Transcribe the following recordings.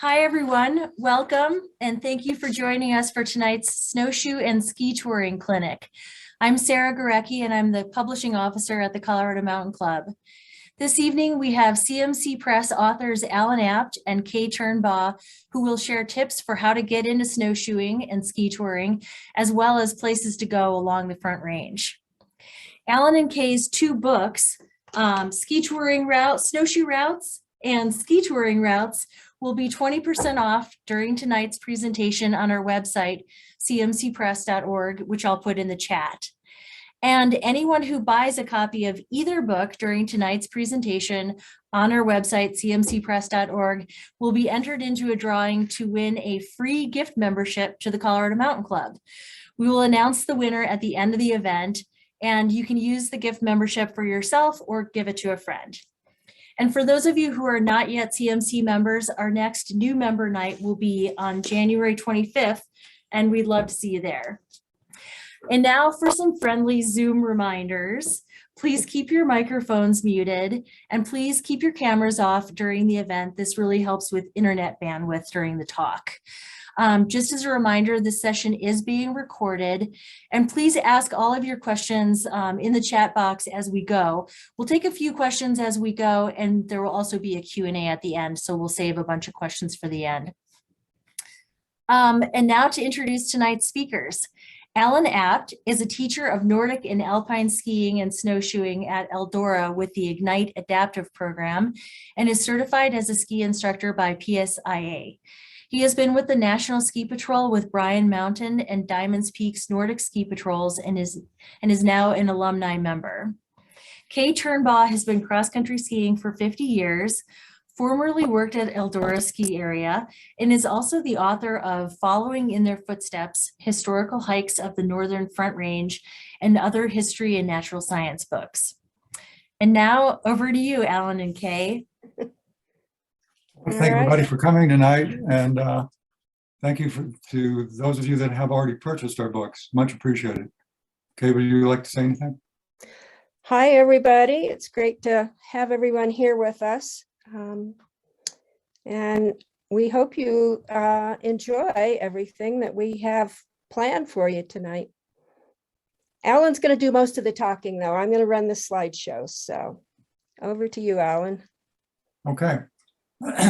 Hi, everyone. Welcome, and thank you for joining us for tonight's Snowshoe and Ski Touring Clinic. I'm Sarah Gorecki, and I'm the Publishing Officer at the Colorado Mountain Club. This evening, we have CMC Press authors Alan Apt and Kay Turnbaugh, who will share tips for how to get into snowshoeing and ski touring, as well as places to go along the Front Range. Alan and Kay's two books, Ski Touring Routes, Snowshoe Routes, and Ski Touring Routes, will be 20% off during tonight's presentation on our website, cmcpress.org, which I'll put in the chat. And anyone who buys a copy of either book during tonight's presentation on our website, cmcpress.org, will be entered into a drawing to win a free gift membership to the Colorado Mountain Club. We will announce the winner at the end of the event, and you can use the gift membership for yourself or give it to a friend. And for those of you who are not yet CMC members, our next new member night will be on January 25th, and we'd love to see you there. And now for some friendly Zoom reminders. Please keep your microphones muted, and please keep your cameras off during the event. This really helps with internet bandwidth during the talk. Just as a reminder, this session is being recorded, and please ask all of your questions in the chat box as we go. We'll take a few questions as we go, and there will also be a Q&A at the end, so we'll save a bunch of questions for the end. And now to introduce tonight's speakers. Alan Apt is a teacher of Nordic and alpine skiing and snowshoeing at Eldora with the Ignite Adaptive Program and is certified as a ski instructor by PSIA. He has been with the National Ski Patrol with Bryan Mountain and Diamonds Peak's Nordic Ski Patrols and is now an alumni member. Kay Turnbaugh has been cross-country skiing for 50 years, formerly worked at Eldora Ski Area, and is also the author of Following in Their Footsteps, Historical Hikes of the Northern Front Range, and other history and natural science books. And now over to you, Alan and Kay. Well, thank everybody for coming tonight, and thank you to those of you that have already purchased our books. Much appreciated. Kay, would you like to say anything? Hi, everybody. It's great to have everyone here with us. And we hope you enjoy everything that we have planned for you tonight. Alan's going to do most of the talking, though. I'm going to run the slideshow. So over to you, Alan. Okay.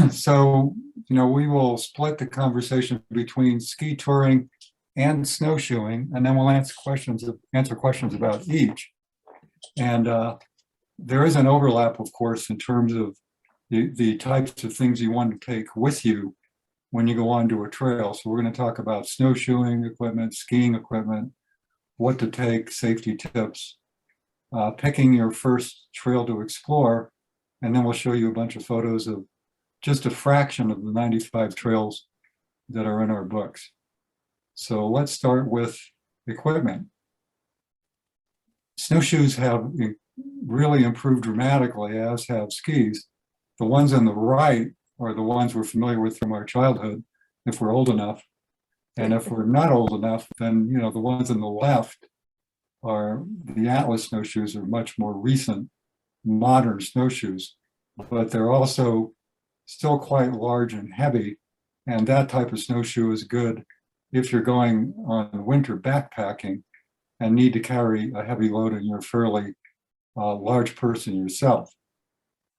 So, we will split the conversation between ski touring and snowshoeing, and then we'll answer questions about each. And there is an overlap, of course, in terms of the types of things you want to take with you when you go onto a trail. So we're going to talk about snowshoeing equipment, skiing equipment, what to take, safety tips, picking your first trail to explore, and then we'll show you a bunch of photos of just a fraction of the 95 trails that are in our books. So let's start with equipment. Snowshoes have really improved dramatically, as have skis. The ones on the right are the ones we're familiar with from our childhood, if we're old enough. And if we're not old enough, then the ones on the left are the Atlas snowshoes, are much more recent, modern snowshoes, but they're also still quite large and heavy, and that type of snowshoe is good if you're going on winter backpacking and need to carry a heavy load and you're a fairly large person yourself.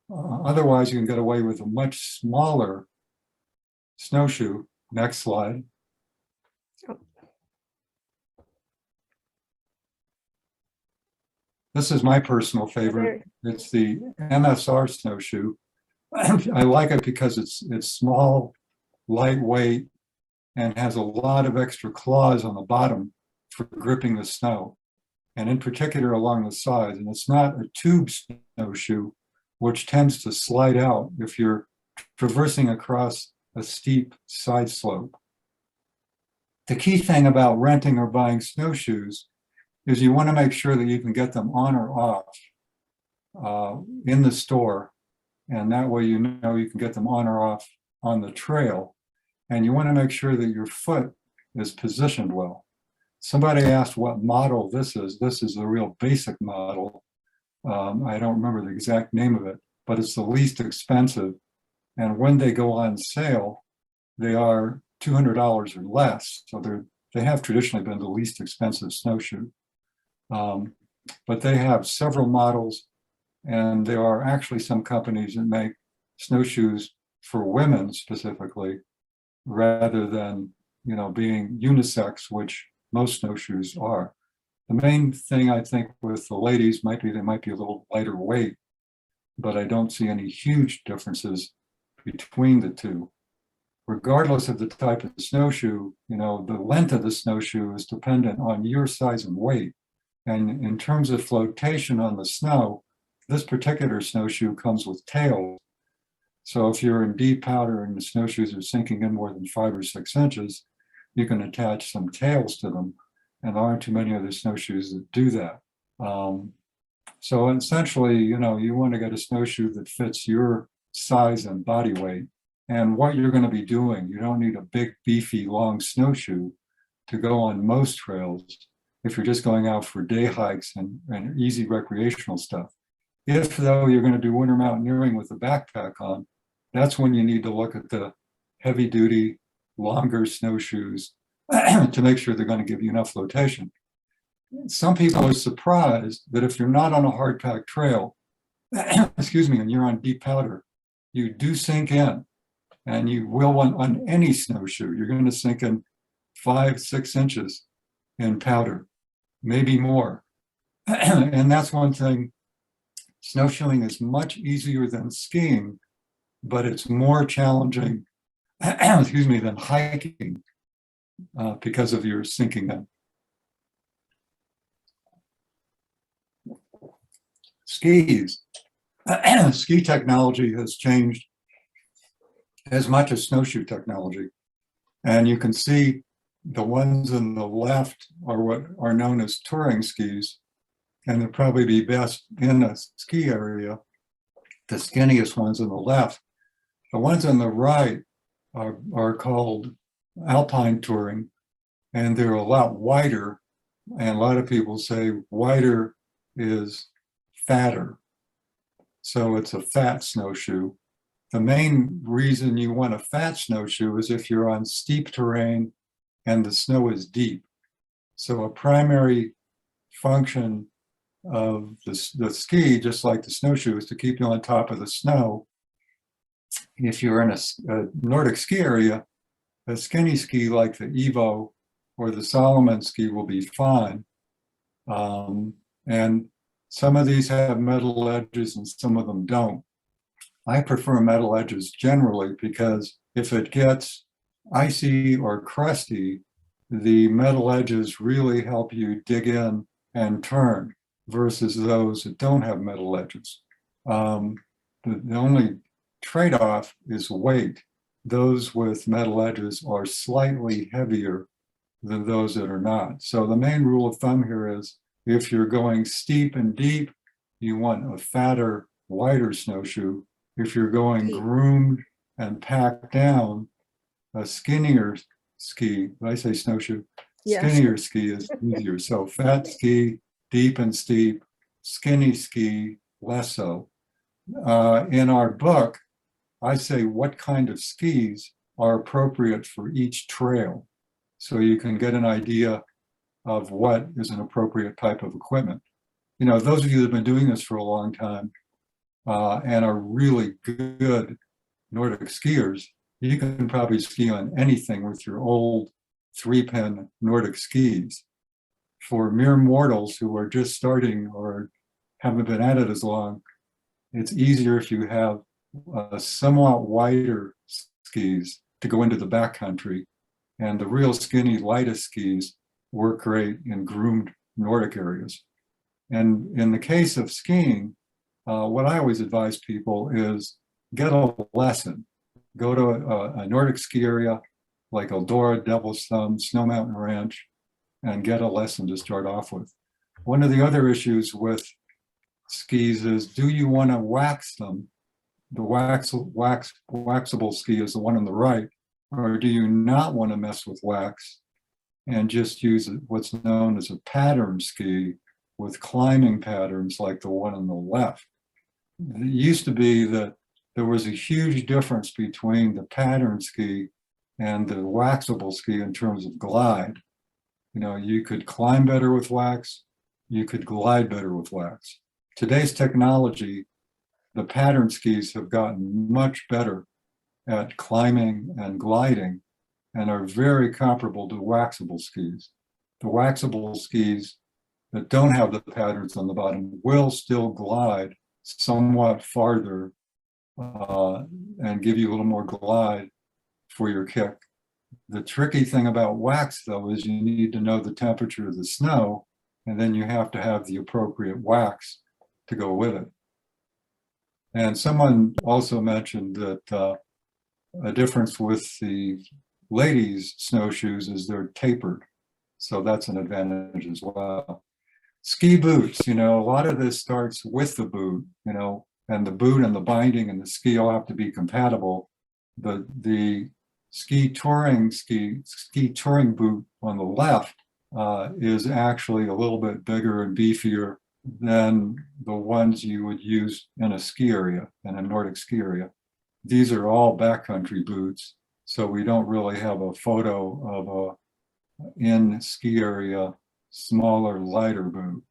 Otherwise, you can get away with a much smaller snowshoe. Next slide. This is my personal favorite. It's the MSR snowshoe. I like it because it's small, lightweight, and has a lot of extra claws on the bottom for gripping the snow, and in particular along the sides. And it's not a tube snowshoe, which tends to slide out if you're traversing across a steep side slope. The key thing about renting or buying snowshoes is you want to make sure that you can get them on or off in the store. And that way you can get them on or off on the trail. And you want to make sure that your foot is positioned well. Somebody asked what model this is. This is the real basic model. I don't remember the exact name of it, but it's the least expensive. And when they go on sale, they are $200 or less. So they have traditionally been the least expensive snowshoe. But they have several models, and there are actually some companies that make snowshoes for women specifically, rather than, you know, being unisex, which most snowshoes are. The main thing I think with the ladies might be they might be a little lighter weight, but I don't see any huge differences between the two. Regardless of the type of snowshoe, you know, the length of the snowshoe is dependent on your size and weight. And in terms of flotation on the snow, this particular snowshoe comes with tails. So if you're in deep powder and the snowshoes are sinking in more than 5 or 6 inches, you can attach some tails to them. And there aren't too many other snowshoes that do that. So essentially, you know, you want to get a snowshoe that fits your size and body weight and what you're going to be doing. You don't need a big, beefy, long snowshoe to go on most trails if you're just going out for day hikes and easy recreational stuff. If, though, you're going to do winter mountaineering with a backpack on, that's when you need to look at the heavy-duty, longer snowshoes to make sure they're going to give you enough flotation. Some people are surprised that if you're not on a hard-packed trail, excuse me, and you're on deep powder, you do sink in, and you will on any snowshoe. You're going to sink in 5, 6 inches in powder, maybe more. And that's one thing. Snowshoeing is much easier than skiing, but it's more challenging, excuse me, than hiking because of your sinking in. Skis. Ski technology has changed as much as snowshoe technology. And you can see the ones on the left are what are known as touring skis, and they'll probably be best in a ski area. The skinniest ones on the left. The ones on the right are called alpine touring, and they're a lot wider. And a lot of people say wider is fatter. So it's a fat snowshoe. The main reason you want a fat snowshoe is if you're on steep terrain and the snow is deep. So a primary function of the ski, just like the snowshoe, is to keep you on top of the snow. If you're in a Nordic ski area, a skinny ski like the Evo or the Solomon ski will be fine. And some of these have metal edges and some of them don't. I prefer metal edges generally because if it gets icy or crusty, the metal edges really help you dig in and turn versus those that don't have metal edges. The only trade-off is weight. Those with metal edges are slightly heavier than those that are not. So the main rule of thumb here is if you're going steep and deep, you want a fatter, wider snowshoe. If you're going groomed and packed down, a skinnier ski, when I say snowshoe, skinnier ski is easier. So fat ski, deep and steep, skinny ski, less so. In our book, I say what kind of skis are appropriate for each trail. So you can get an idea of what is an appropriate type of equipment. You know, those of you that have been doing this for a long time and are really good Nordic skiers, you can probably ski on anything with your old 3-pin Nordic skis. For mere mortals who are just starting or haven't been at it as long, it's easier if you have somewhat wider skis to go into the backcountry. And the real skinny, lightest skis work great in groomed Nordic areas. And in the case of skiing, what I always advise people is get a lesson. Go to a Nordic ski area like Eldora, Devil's Thumb, Snow Mountain Ranch, and get a lesson to start off with. One of the other issues with skis is, do you want to wax them? The waxable ski is the one on the right, or do you not want to mess with wax and just use what's known as a pattern ski with climbing patterns like the one on the left? It used to be that there was a huge difference between the pattern ski and the waxable ski in terms of glide. You know, you could climb better with wax, you could glide better with wax. Today's technology, the pattern skis have gotten much better at climbing and gliding and are very comparable to waxable skis. The waxable skis that don't have the patterns on the bottom will still glide somewhat farther and give you a little more glide for your kick. The tricky thing about wax, though, is you need to know the temperature of the snow, and then you have to have the appropriate wax to go with it. And someone also mentioned that a difference with the ladies' snowshoes is they're tapered. So that's an advantage as well. Ski boots, you know, a lot of this starts with the boot, you know, and the boot and the binding and the ski all have to be compatible. But the ski touring boot on the left is actually a little bit bigger and beefier than the ones you would use in a ski area, in a Nordic ski area. These are all backcountry boots, so we don't really have a photo of a in ski area smaller, lighter boot.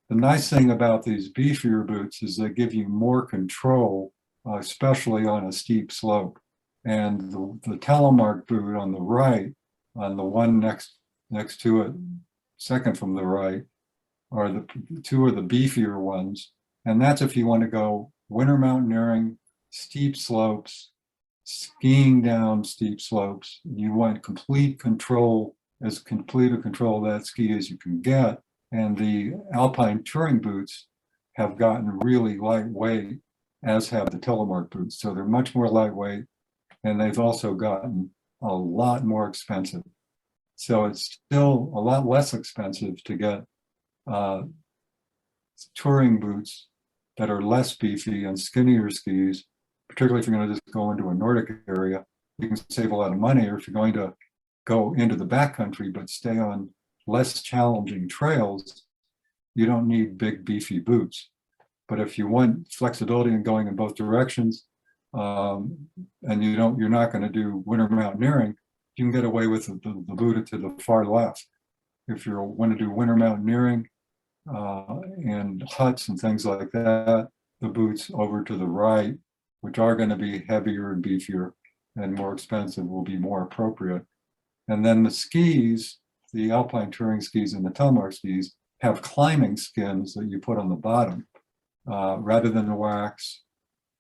The nice thing about these beefier boots is they give you more control, especially on a steep slope. And the telemark boot on the right, on the one next to it, second from the right, are the two of the beefier ones. And that's if you want to go winter mountaineering, steep slopes, skiing down steep slopes. You want complete control, as complete a control of that ski as you can get. And the alpine touring boots have gotten really lightweight, as have the telemark boots. So they're much more lightweight, and they've also gotten a lot more expensive. So it's still a lot less expensive to get touring boots that are less beefy and skinnier skis, particularly if you're going to just go into a Nordic area. You can save a lot of money, or if you're going to go into the backcountry but stay on less challenging trails, you don't need big beefy boots. But if you want flexibility in going in both directions, and you're not going to do winter mountaineering, you can get away with the boot to the far left. If you want to do winter mountaineering and huts and things like that, the boots over to the right, which are going to be heavier and beefier and more expensive, will be more appropriate. And then the skis, the alpine touring skis and the telemark skis, have climbing skins that you put on the bottom rather than the wax,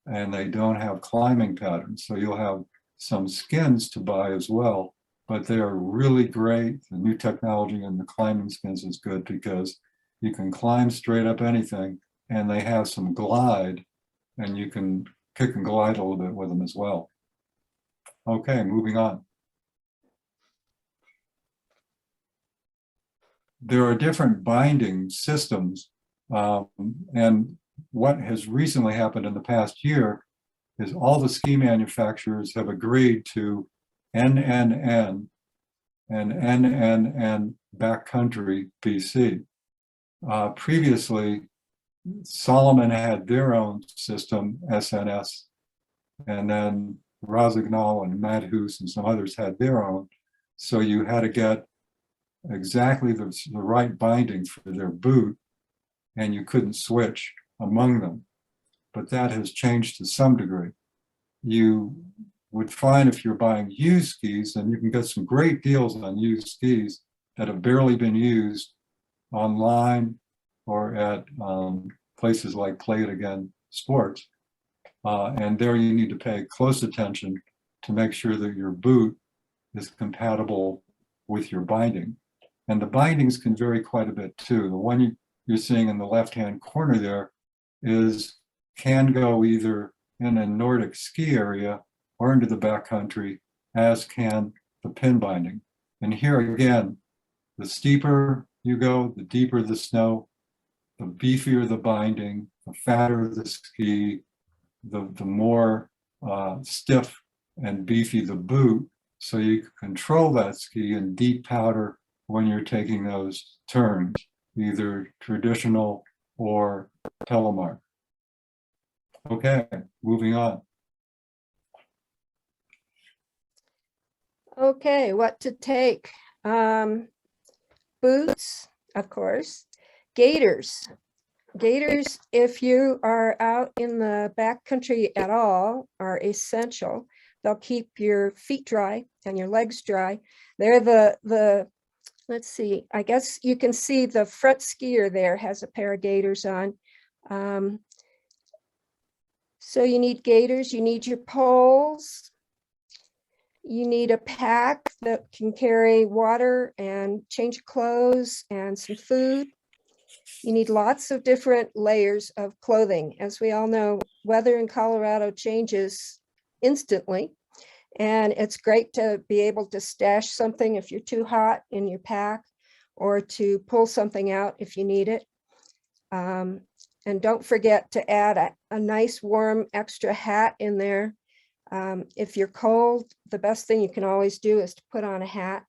and they don't have climbing patterns. So you'll have some skins to buy as well, but they are really great. The new technology in the climbing skins is good because you can climb straight up anything, and they have some glide, and you can kick and glide a little bit with them as well. Okay, moving on. There are different binding systems, and what has recently happened in the past year is all the ski manufacturers have agreed to NNN and NNN backcountry BC. Previously, Solomon had their own system, SNS, and then Rosignol and Madhus and some others had their own. So you had to get exactly the right binding for their boot, and you couldn't switch among them. But that has changed to some degree. You would find if you're buying used skis, and you can get some great deals on used skis that have barely been used online or at places like Play It Again Sports. And there you need to pay close attention to make sure that your boot is compatible with your binding. And the bindings can vary quite a bit too. The one you're seeing in the left-hand corner there can go either in a Nordic ski area or into the backcountry, as can the pin binding. And here again, the steeper you go, the deeper the snow, the beefier the binding, the fatter the ski, the more stiff and beefy the boot, so you can control that ski in deep powder when you're taking those turns, either traditional or telemark. Okay, moving on. Okay, what to take? Boots, of course, gaiters. Gaiters, if you are out in the backcountry at all, are essential. They'll keep your feet dry and your legs dry. They're let's see, I guess you can see the front skier there has a pair of gaiters on. So you need gaiters, you need your poles. You need a pack that can carry water and change clothes and some food. You need lots of different layers of clothing. As we all know, weather in Colorado changes instantly. And it's great to be able to stash something if you're too hot in your pack, or to pull something out if you need it. And don't forget to add a nice warm extra hat in there. If you're cold, the best thing you can always do is to put on a hat.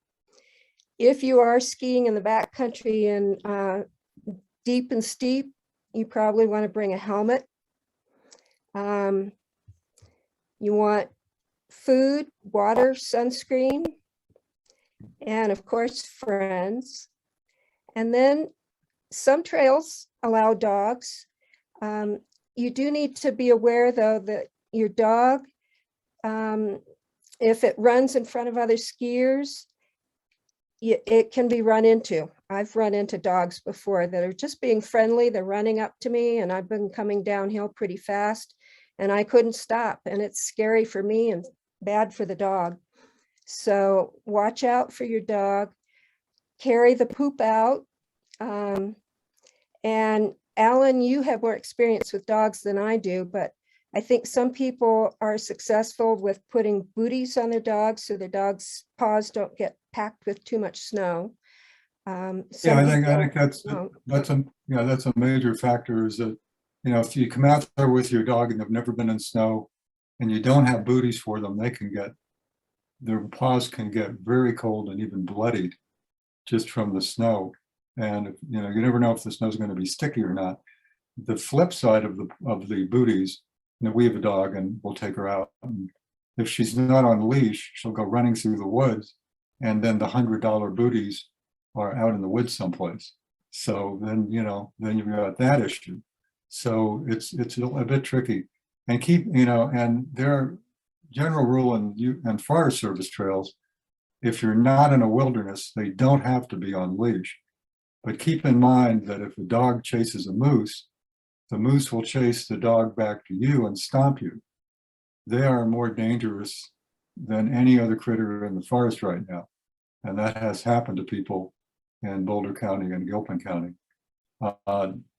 If you are skiing in the backcountry and deep and steep, you probably want to bring a helmet. You want food, water, sunscreen, and of course, friends. And then some trails allow dogs. You do need to be aware, though, that your dog, if it runs in front of other skiers, it can be run into. I've run into dogs before that are just being friendly. They're running up to me, and I've been coming downhill pretty fast, and I couldn't stop. And it's scary for me and bad for the dog. So watch out for your dog. Carry the poop out. And Alan, you have more experience with dogs than I do, but I think some people are successful with putting booties on their dogs so their dog's paws don't get packed with too much snow. Yeah, I think that's a major factor, is that, you know, if you come out there with your dog and they've never been in snow and you don't have booties for them, their paws can get very cold and even bloodied just from the snow. And you know, you never know if the snow is going to be sticky or not. The flip side of the booties, you know, we have a dog and we'll take her out. And if she's not on leash, she'll go running through the woods, and then the $100 booties are out in the woods someplace. So then, you know, then you've got that issue. So it's a bit tricky. And and their general rule in Forest Service trails, if you're not in a wilderness, they don't have to be on leash. But keep in mind that if a dog chases a moose, the moose will chase the dog back to you and stomp you. They are more dangerous than any other critter in the forest right now. And that has happened to people in Boulder County and Gilpin County.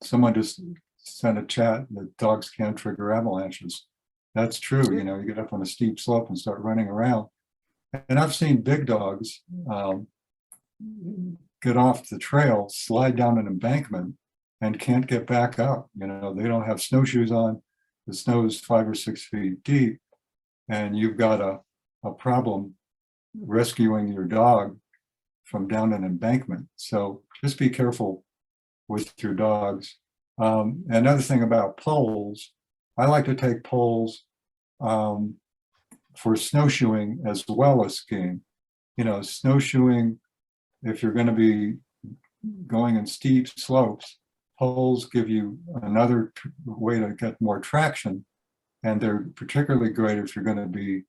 Someone just sent a chat that dogs can trigger avalanches. That's true. You know, you get up on a steep slope and start running around. And I've seen big dogs get off the trail, slide down an embankment, and can't get back up. You know, they don't have snowshoes on. The snow is 5 or 6 feet deep, and you've got a problem rescuing your dog from down an embankment. So just be careful with your dogs. Another thing about poles, I like to take poles for snowshoeing as well as skiing. You know, snowshoeing, if you're going to be going in steep slopes, poles give you another way to get more traction. And they're particularly great if you're going to be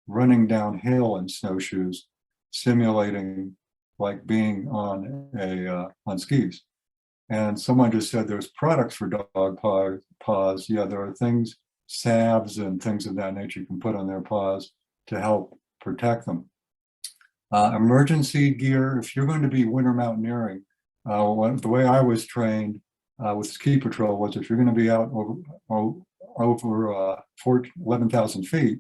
running downhill in snowshoes, simulating like being on skis. And someone just said there's products for dog paws. Yeah, there are things, salves and things of that nature you can put on their paws to help protect them. Emergency gear, if you're going to be winter mountaineering, the way I was trained with ski patrol was, if you're going to be out over 11,000 feet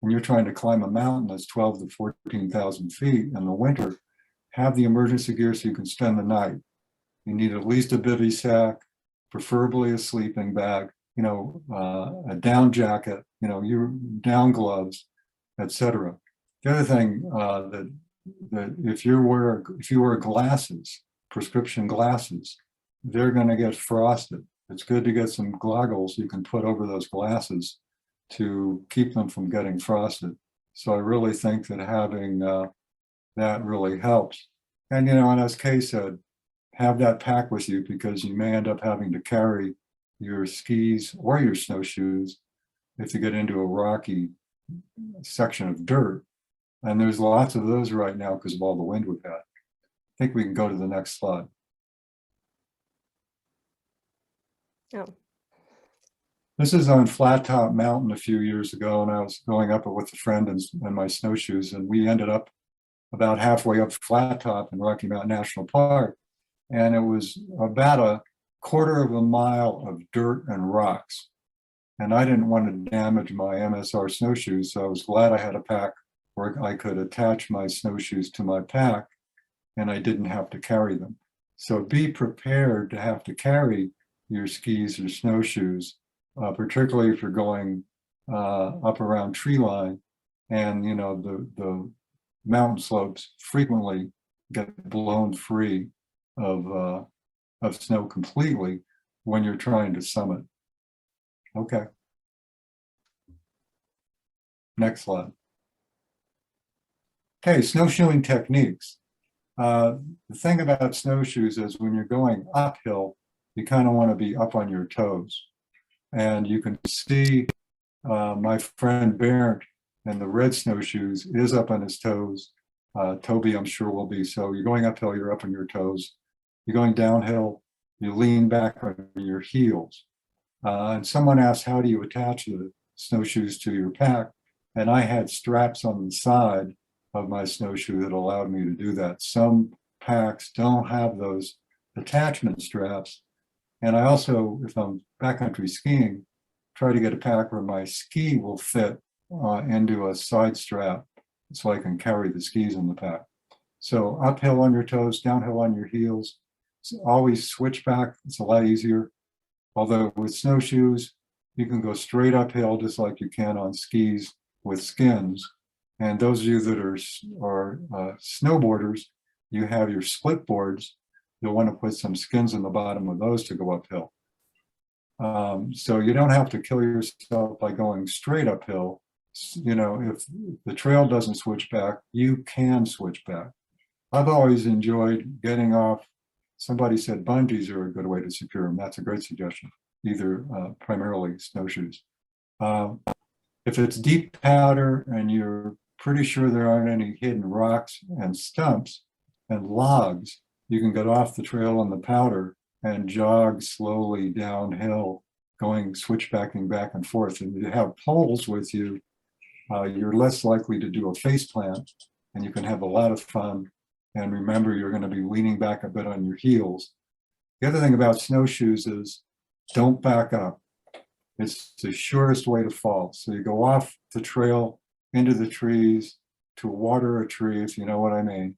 and you're trying to climb a mountain that's 12 to 14,000 feet in the winter, have the emergency gear so you can spend the night. You need at least a bivy sack, preferably a sleeping bag, you know, a down jacket, you know, your down gloves, etc. The other thing that if you wear glasses, prescription glasses, they're going to get frosted. It's good to get some goggles you can put over those glasses to keep them from getting frosted. So I really think that having that really helps. And, and as Kay said, have that pack with you because you may end up having to carry your skis or your snowshoes if you get into a rocky section of dirt. And there's lots of those right now because of all the wind we've had. I think we can go to the next slide. Oh, This is on Flat Top Mountain a few years ago, and I was going up it with a friend and my snowshoes, and we ended up about halfway up Flat Top in Rocky Mountain National Park, and it was about a quarter of a mile of dirt and rocks. And I didn't want to damage my MSR snowshoes, so I was glad I had a pack where I could attach my snowshoes to my pack, and I didn't have to carry them. So be prepared to have to carry your skis or snowshoes, particularly if you're going up around tree line, and the mountain slopes frequently get blown free of snow completely when you're trying to summit. Okay. Next slide. Okay, snowshoeing techniques. The thing about snowshoes is when you're going uphill, you kind of want to be up on your toes. And you can see my friend Bernd in the red snowshoes is up on his toes. Toby, I'm sure, will be. So you're going uphill, you're up on your toes. You're going downhill, you lean back on your heels. And someone asked, how do you attach the snowshoes to your pack? And I had straps on the side of my snowshoe that allowed me to do that. Some packs don't have those attachment straps. And I also, if I'm backcountry skiing, try to get a pack where my ski will fit into a side strap so I can carry the skis in the pack. So uphill on your toes, downhill on your heels. So always switch back, it's a lot easier. Although with snowshoes, you can go straight uphill just like you can on skis with skins. And those of you that are snowboarders, you have your split boards. You'll want to put some skins in the bottom of those to go uphill. So you don't have to kill yourself by going straight uphill. If the trail doesn't switch back, you can switch back. I've always enjoyed getting off. Somebody said bungees are a good way to secure them. That's a great suggestion, either primarily snowshoes. If it's deep powder and you're pretty sure there aren't any hidden rocks and stumps and logs, you can get off the trail on the powder and jog slowly downhill, going switchbacking back and forth. And you have poles with you, you're less likely to do a face plant, and you can have a lot of fun. And remember, you're going to be leaning back a bit on your heels. The other thing about snowshoes is don't back up. It's the surest way to fall. So you go off the trail into the trees to water a tree, if you know what I mean.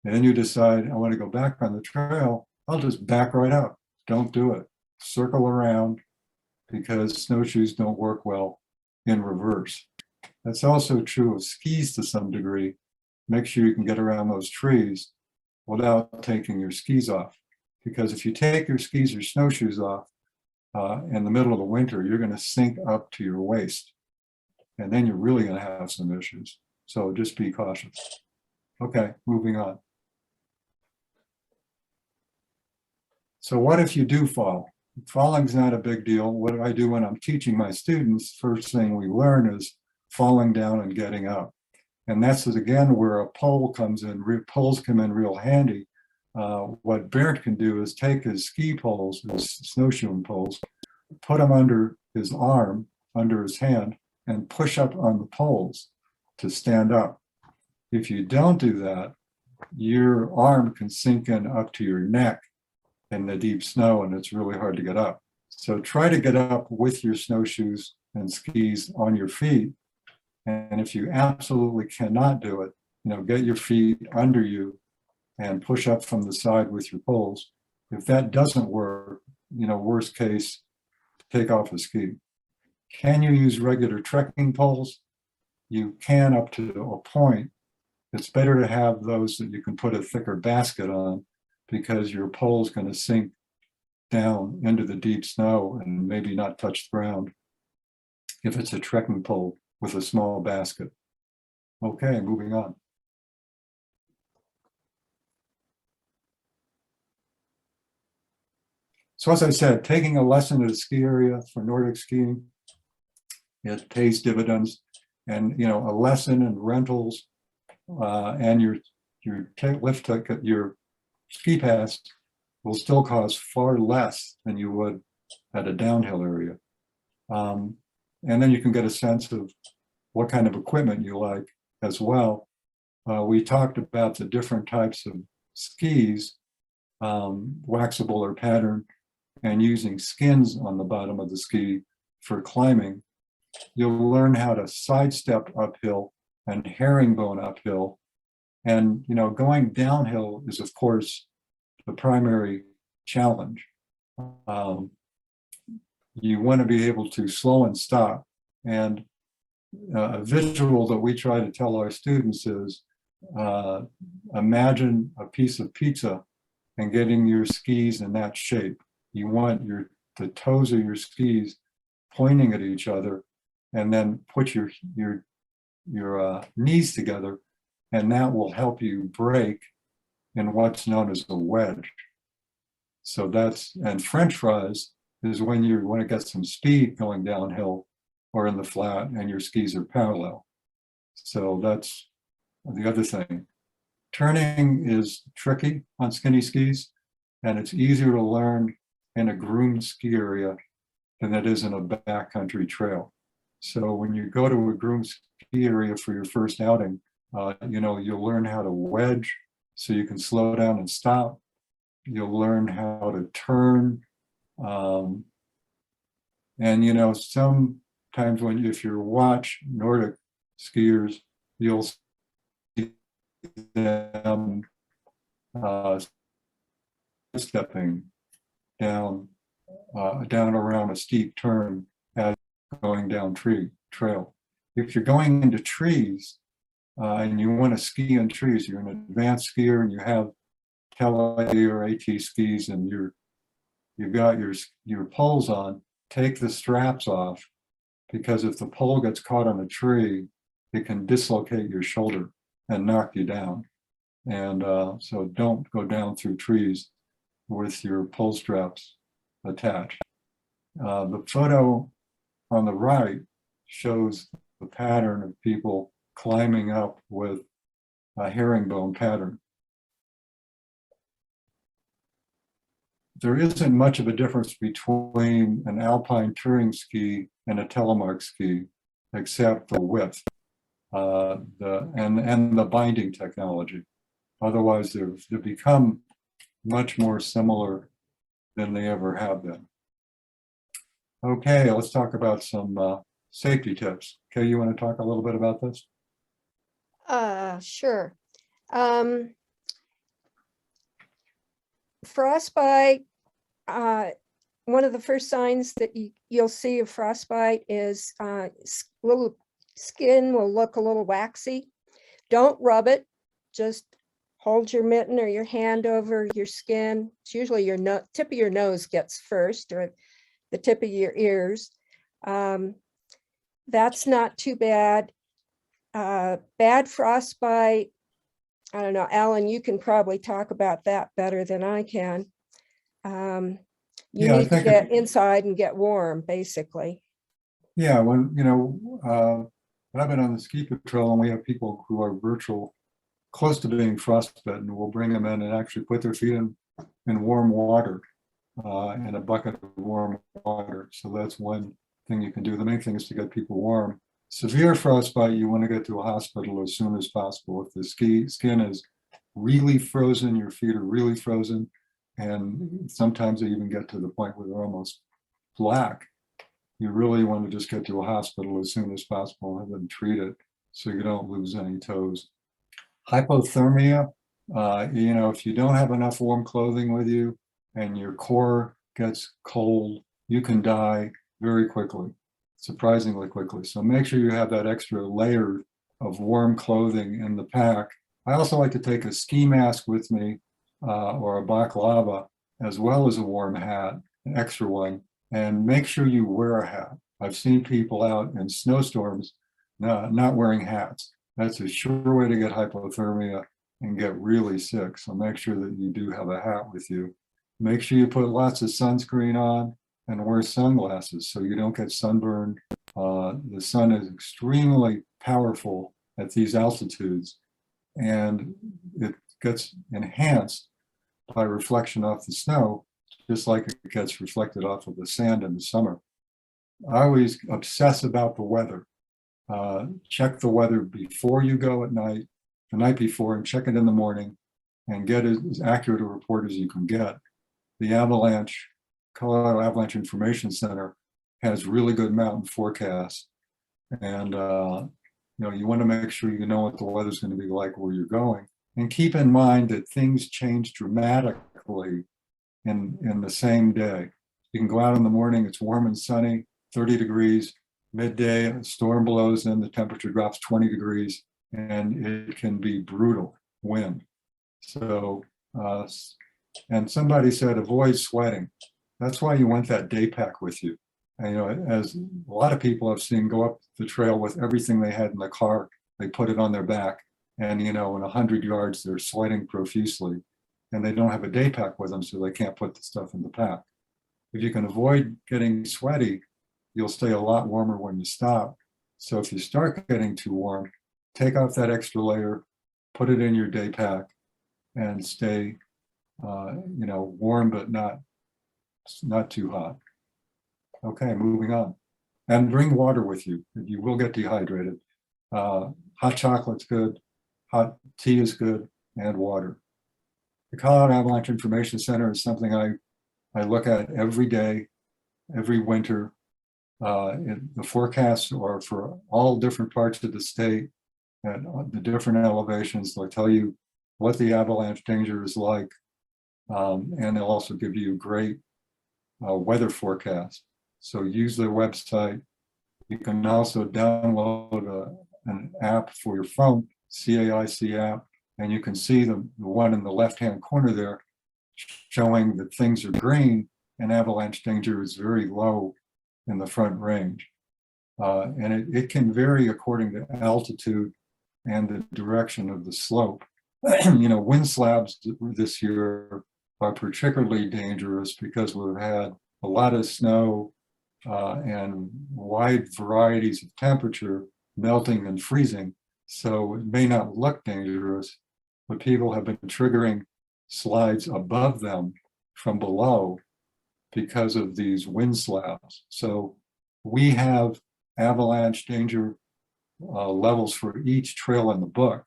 And then you decide, I want to go back on the trail. I'll just back right up. Don't do it. Circle around, because snowshoes don't work well in reverse. That's also true of skis to some degree. Make sure you can get around those trees without taking your skis off. Because if you take your skis or snowshoes off in the middle of the winter, you're going to sink up to your waist. And then you're really going to have some issues. So just be cautious. Okay, moving on. So what if you do fall? Falling's not a big deal. What I do when I'm teaching my students, first thing we learn is falling down and getting up. And that's again where a pole comes in. Poles come in real handy. What Bernd can do is take his ski poles, his snowshoeing poles, put them under his arm, under his hand, and push up on the poles to stand up. If you don't do that, your arm can sink in up to your neck in the deep snow, and it's really hard to get up. So try to get up with your snowshoes and skis on your feet. And if you absolutely cannot do it, get your feet under you and push up from the side with your poles. If that doesn't work, worst case, take off a ski. Can you use regular trekking poles? You can up to a point. It's better to have those that you can put a thicker basket on, because your pole is going to sink down into the deep snow and maybe not touch the ground if it's a trekking pole with a small basket. Okay, moving on. So as I said, taking a lesson at a ski area for Nordic skiing, it pays dividends. And a lesson in rentals and your lift ticket, your ski pass will still cost far less than you would at a downhill area. And then you can get a sense of what kind of equipment you like as well. We talked about the different types of skis, waxable or pattern, and using skins on the bottom of the ski for climbing. You'll learn how to sidestep uphill and herringbone uphill. And, going downhill is, of course, the primary challenge. You want to be able to slow and stop. And a visual that we try to tell our students is, imagine a piece of pizza and getting your skis in that shape. You want the toes of your skis pointing at each other, and then put your knees together, and that will help you break in what's known as a wedge. So and French fries is when you want to get some speed going downhill or in the flat and your skis are parallel. So that's the other thing. Turning is tricky on skinny skis, and it's easier to learn in a groomed ski area than it is in a backcountry trail. So when you go to a groomed ski area for your first outing, you'll learn how to wedge so you can slow down and stop. You'll learn how to turn. And sometimes if you watch Nordic skiers, you'll see them stepping down around a steep turn as going down trail. If you're going into trees and you want to ski in trees, you're an advanced skier and you have Tele or AT skis and you've got your poles on, take the straps off, because if the pole gets caught on a tree, it can dislocate your shoulder and knock you down. And so don't go down through trees with your pole straps attached. The photo on the right shows the pattern of people climbing up with a herringbone pattern. There isn't much of a difference between an alpine touring ski and a telemark ski, except the width and the binding technology. Otherwise, they've become much more similar than they ever have been. Okay, let's talk about some safety tips. Kay, you want to talk a little bit about this? Sure. Frostbite, one of the first signs that you'll see of frostbite is little skin will look a little waxy. Don't rub it, just hold your mitten or your hand over your skin. It's usually your tip of your nose gets first, or the tip of your ears. That's not too bad. Bad frostbite, I don't know, Alan, you can probably talk about that better than I can. You need to get inside and get warm, basically. Yeah, when I've been on the ski patrol and we have people who are close to being frostbitten, we'll bring them in and actually put their feet in warm water, in a bucket of warm water. So that's one thing you can do. The main thing is to get people warm. Severe frostbite, you want to get to a hospital as soon as possible. If the skin is really frozen, your feet are really frozen, and sometimes they even get to the point where they're almost black, you really want to just get to a hospital as soon as possible and have them treat it so you don't lose any toes. Hypothermia, if you don't have enough warm clothing with you and your core gets cold, you can die very quickly, surprisingly quickly. So make sure you have that extra layer of warm clothing in the pack. I also like to take a ski mask with me or a baklava, as well as a warm hat, an extra one, and make sure you wear a hat. I've seen people out in snowstorms not wearing hats. That's a sure way to get hypothermia and get really sick. So make sure that you do have a hat with you. Make sure you put lots of sunscreen on and wear sunglasses so you don't get sunburned. The sun is extremely powerful at these altitudes, and it gets enhanced by reflection off the snow, just like it gets reflected off of the sand in the summer. I always obsess about the weather. Check the weather before you go at night, the night before, and check it in the morning, and get as accurate a report as you can get. The Colorado Avalanche Information Center has really good mountain forecasts, and you want to make sure you know what the weather's going to be like where you're going. And keep in mind that things change dramatically in the same day. You can go out in the morning, it's warm and sunny, 30 degrees. Midday, a storm blows in, the temperature drops 20 degrees, and it can be brutal wind. So, and somebody said, avoid sweating. That's why you want that day pack with you. And, as a lot of people I've seen go up the trail with everything they had in the car, they put it on their back, and in 100 yards, they're sweating profusely, and they don't have a day pack with them, so they can't put the stuff in the pack. If you can avoid getting sweaty, you'll stay a lot warmer when you stop. So if you start getting too warm, take off that extra layer, put it in your day pack, and stay, warm but not too hot. Okay, moving on. And bring water with you. You will get dehydrated. Hot chocolate's good, hot tea is good, and water. The Colorado Avalanche Information Center is something I look at every day, every winter. The forecasts are for all different parts of the state at the different elevations. They'll tell you what the avalanche danger is like, and they'll also give you great weather forecast. So use their website. You can also download an app for your phone, CAIC app, and you can see the one in the left-hand corner there showing that things are green and avalanche danger is very low in the Front Range. And it can vary according to altitude and the direction of the slope. Wind slabs this year are particularly dangerous because we've had a lot of snow and wide varieties of temperature, melting and freezing. So it may not look dangerous, but people have been triggering slides above them from below because of these wind slabs. So we have avalanche danger levels for each trail in the book,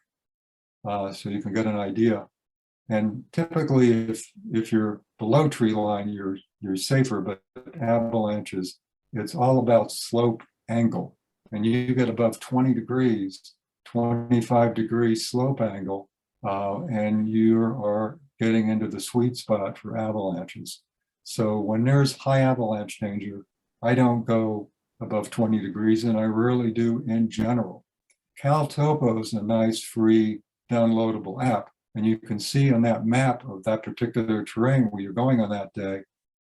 so you can get an idea. And typically, if you're below tree line, you're safer. But avalanches, it's all about slope angle, and you get above 20 degrees, 25-degree slope angle, and you are getting into the sweet spot for avalanches. So when there's high avalanche danger, I don't go above 20 degrees, and I rarely do in general. CalTopo is a nice free downloadable app, and you can see on that map of that particular terrain where you're going on that day,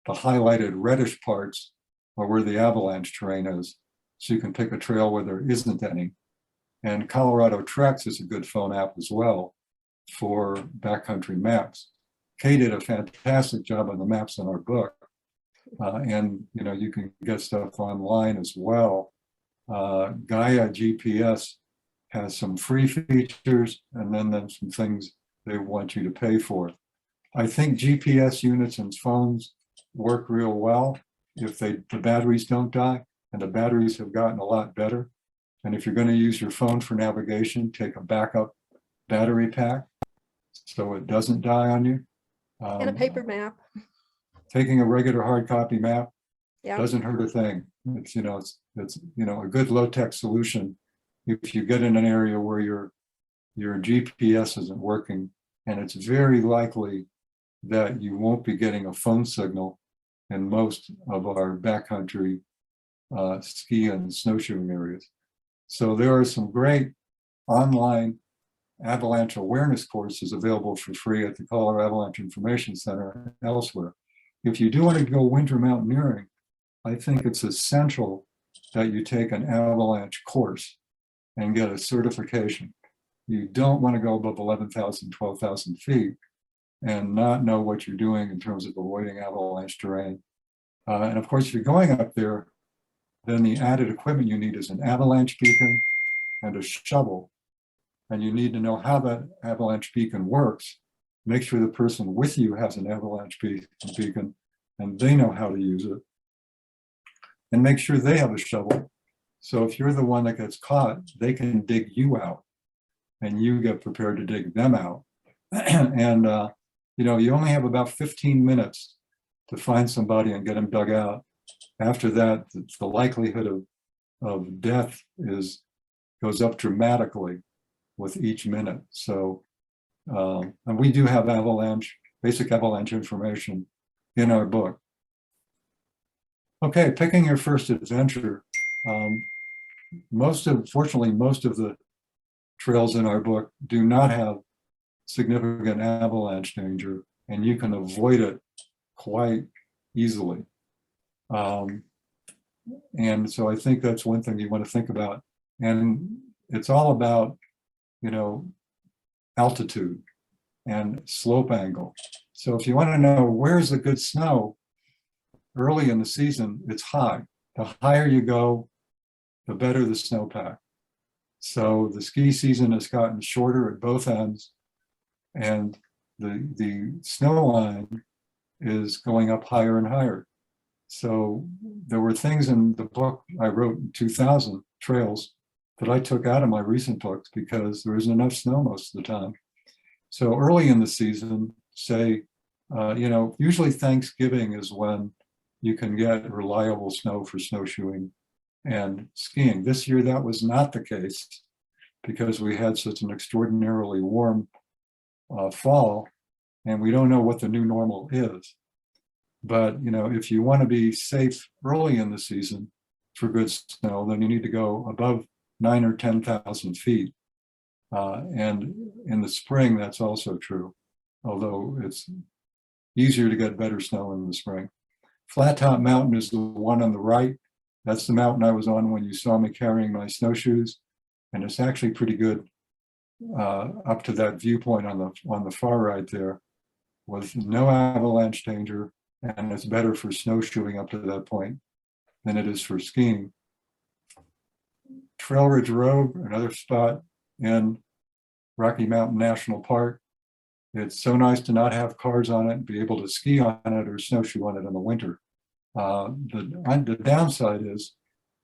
the highlighted reddish parts are where the avalanche terrain is. So you can pick a trail where there isn't any. And Colorado Treks is a good phone app as well for backcountry maps. Kay did a fantastic job on the maps in our book. And you can get stuff online as well. Gaia GPS has some free features, and then some things they want you to pay for. I think GPS units and phones work real well if the batteries don't die, and the batteries have gotten a lot better. And if you're going to use your phone for navigation, take a backup battery pack so it doesn't die on you. And a paper map. Taking a regular hard copy map Yeah. doesn't hurt a thing. It's a good low-tech solution if you get in an area where your GPS isn't working, and it's very likely that you won't be getting a phone signal in most of our backcountry ski and snowshoeing areas. So there are some great online avalanche awareness courses available for free at the Colorado Avalanche Information Center and elsewhere. If you do want to go winter mountaineering, I think it's essential that you take an avalanche course and get a certification. You don't want to go above 11,000, 12,000 feet, and not know what you're doing in terms of avoiding avalanche terrain. And of course, if you're going up there, then the added equipment you need is an avalanche beacon and a shovel. And you need to know how that avalanche beacon works. Make sure the person with you has an avalanche beacon and they know how to use it. And make sure they have a shovel. So if you're the one that gets caught, they can dig you out and you get prepared to dig them out. And, you know, you only have about 15 minutes to find somebody and get them dug out. After that, the likelihood of death goes up dramatically with each minute. So, and we do have basic avalanche information in our book. Okay, picking your first adventure. Fortunately, most of the trails in our book do not have significant avalanche danger, and you can avoid it quite easily. And so I think that's one thing you want to think about. And it's all about, you know, altitude and slope angle. So if you want to know where's the good snow, early in the season, it's high. The higher you go, the better the snowpack. So the ski season has gotten shorter at both ends, and the snow line is going up higher and higher. So there were things in the book I wrote in 2000, Trails, that I took out of my recent books because there isn't enough snow most of the time. So early in the season, say, you know, usually Thanksgiving is when you can get reliable snow for snowshoeing and skiing. This year, that was not the case because we had such an extraordinarily warm fall, and we don't know what the new normal is. But, you know, if you want to be safe early in the season for good snow, then you need to go above 9,000 or 10,000 feet. And in the spring, that's also true, although it's easier to get better snow in the spring. Flat Top Mountain is the one on the right. That's the mountain I was on when you saw me carrying my snowshoes. And it's actually pretty good up to that viewpoint on the far right there, with no avalanche danger. And it's better for snowshoeing up to that point than it is for skiing. Trail Ridge Road, another spot in Rocky Mountain National Park. It's so nice to not have cars on it and be able to ski on it or snowshoe on it in the winter. The downside is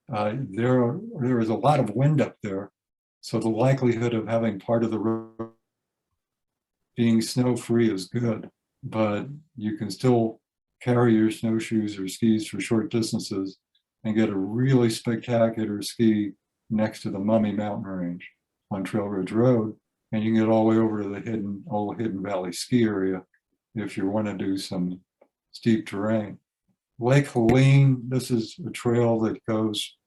there is a lot of wind up there. So the likelihood of having part of the road being snow-free is good, but you can still carry your snowshoes or skis for short distances and get a really spectacular ski next to the Mummy Mountain Range on Trail Ridge Road. And you can get all the way over to the old Hidden Valley ski area if you want to do some steep terrain. Lake Helene, this is a trail that goes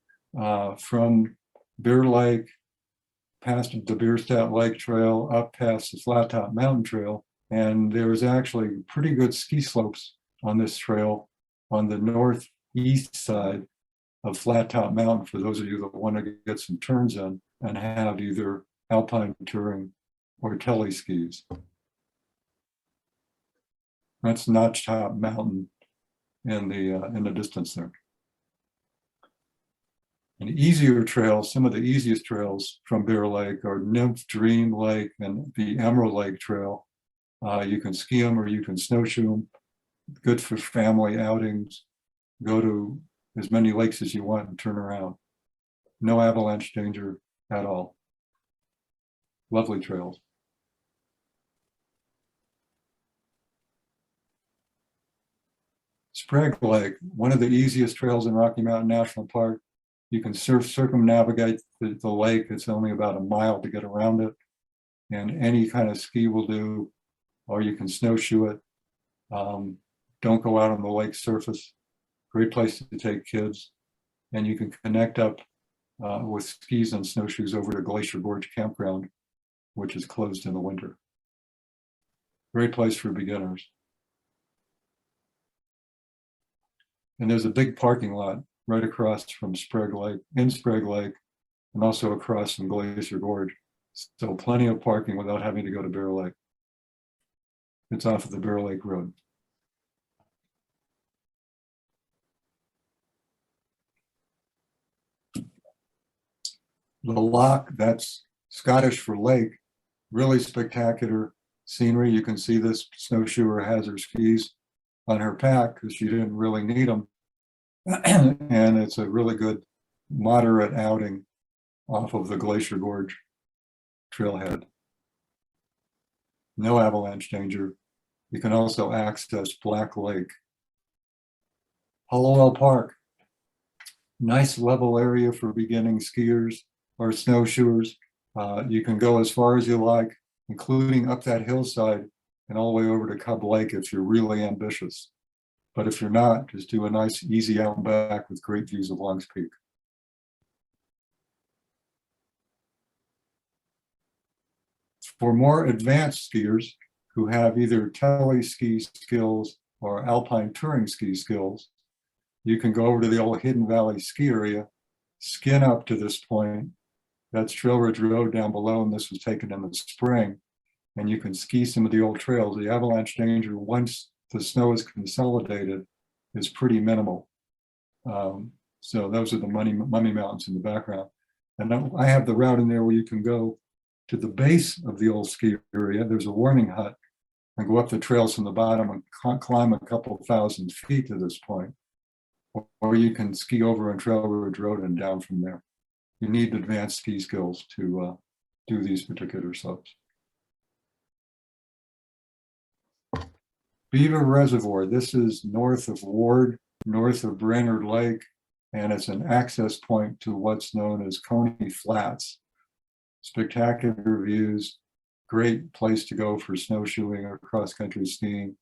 from Bear Lake past the Bierstadt Lake Trail up past the Flat Top Mountain Trail. And there's actually pretty good ski slopes on this trail on the northeast side of Flat Top Mountain for those of you that want to get some turns in and have either alpine touring or tele skis. That's Notch Top Mountain in the distance there. And easier trails, some of the easiest trails from Bear Lake are Nymph, Dream Lake, and the Emerald Lake Trail. You can ski them or you can snowshoe them. Good for family outings. Go to as many lakes as you want and turn around. No avalanche danger at all. Lovely trails. Sprague Lake, one of the easiest trails in Rocky Mountain National Park. You can circumnavigate the lake. It's only about a mile to get around it. And any kind of ski will do, or you can snowshoe it. Don't go out on the lake surface. Great place to take kids. And you can connect up with skis and snowshoes over to Glacier Gorge Campground, which is closed in the winter. Great place for beginners. And there's a big parking lot right across from Sprague Lake, in Sprague Lake, and also across from Glacier Gorge. So plenty of parking without having to go to Bear Lake. It's off of the Bear Lake Road. The lock, that's Scottish for lake, really spectacular scenery. You can see this snowshoer has her skis on her pack because she didn't really need them. And it's a really good moderate outing off of the Glacier Gorge trailhead. No avalanche danger. You can also access Black Lake. Hollowell Park, nice level area for beginning skiers or snowshoers. You can go as far as you like, including up that hillside and all the way over to Cub Lake if you're really ambitious. But if you're not, just do a nice easy out and back with great views of Longs Peak. For more advanced skiers who have either tele ski skills or alpine touring ski skills, you can go over to the old Hidden Valley ski area, skin up to this point. That's Trail Ridge Road down below, and this was taken in the spring. And you can ski some of the old trails. The avalanche danger, once the snow is consolidated, is pretty minimal. So those are the Mummy Mountains in the background. And I have the route in there where you can go to the base of the old ski area. There's a warming hut, and go up the trails from the bottom and climb a couple thousand feet to this point. Or you can ski over on Trail Ridge Road and down from there. You need advanced ski skills to do these particular slopes. Beaver Reservoir, this is north of Ward, north of Brainerd Lake, and it's an access point to what's known as Coney Flats. Spectacular views, great place to go for snowshoeing or cross-country skiing,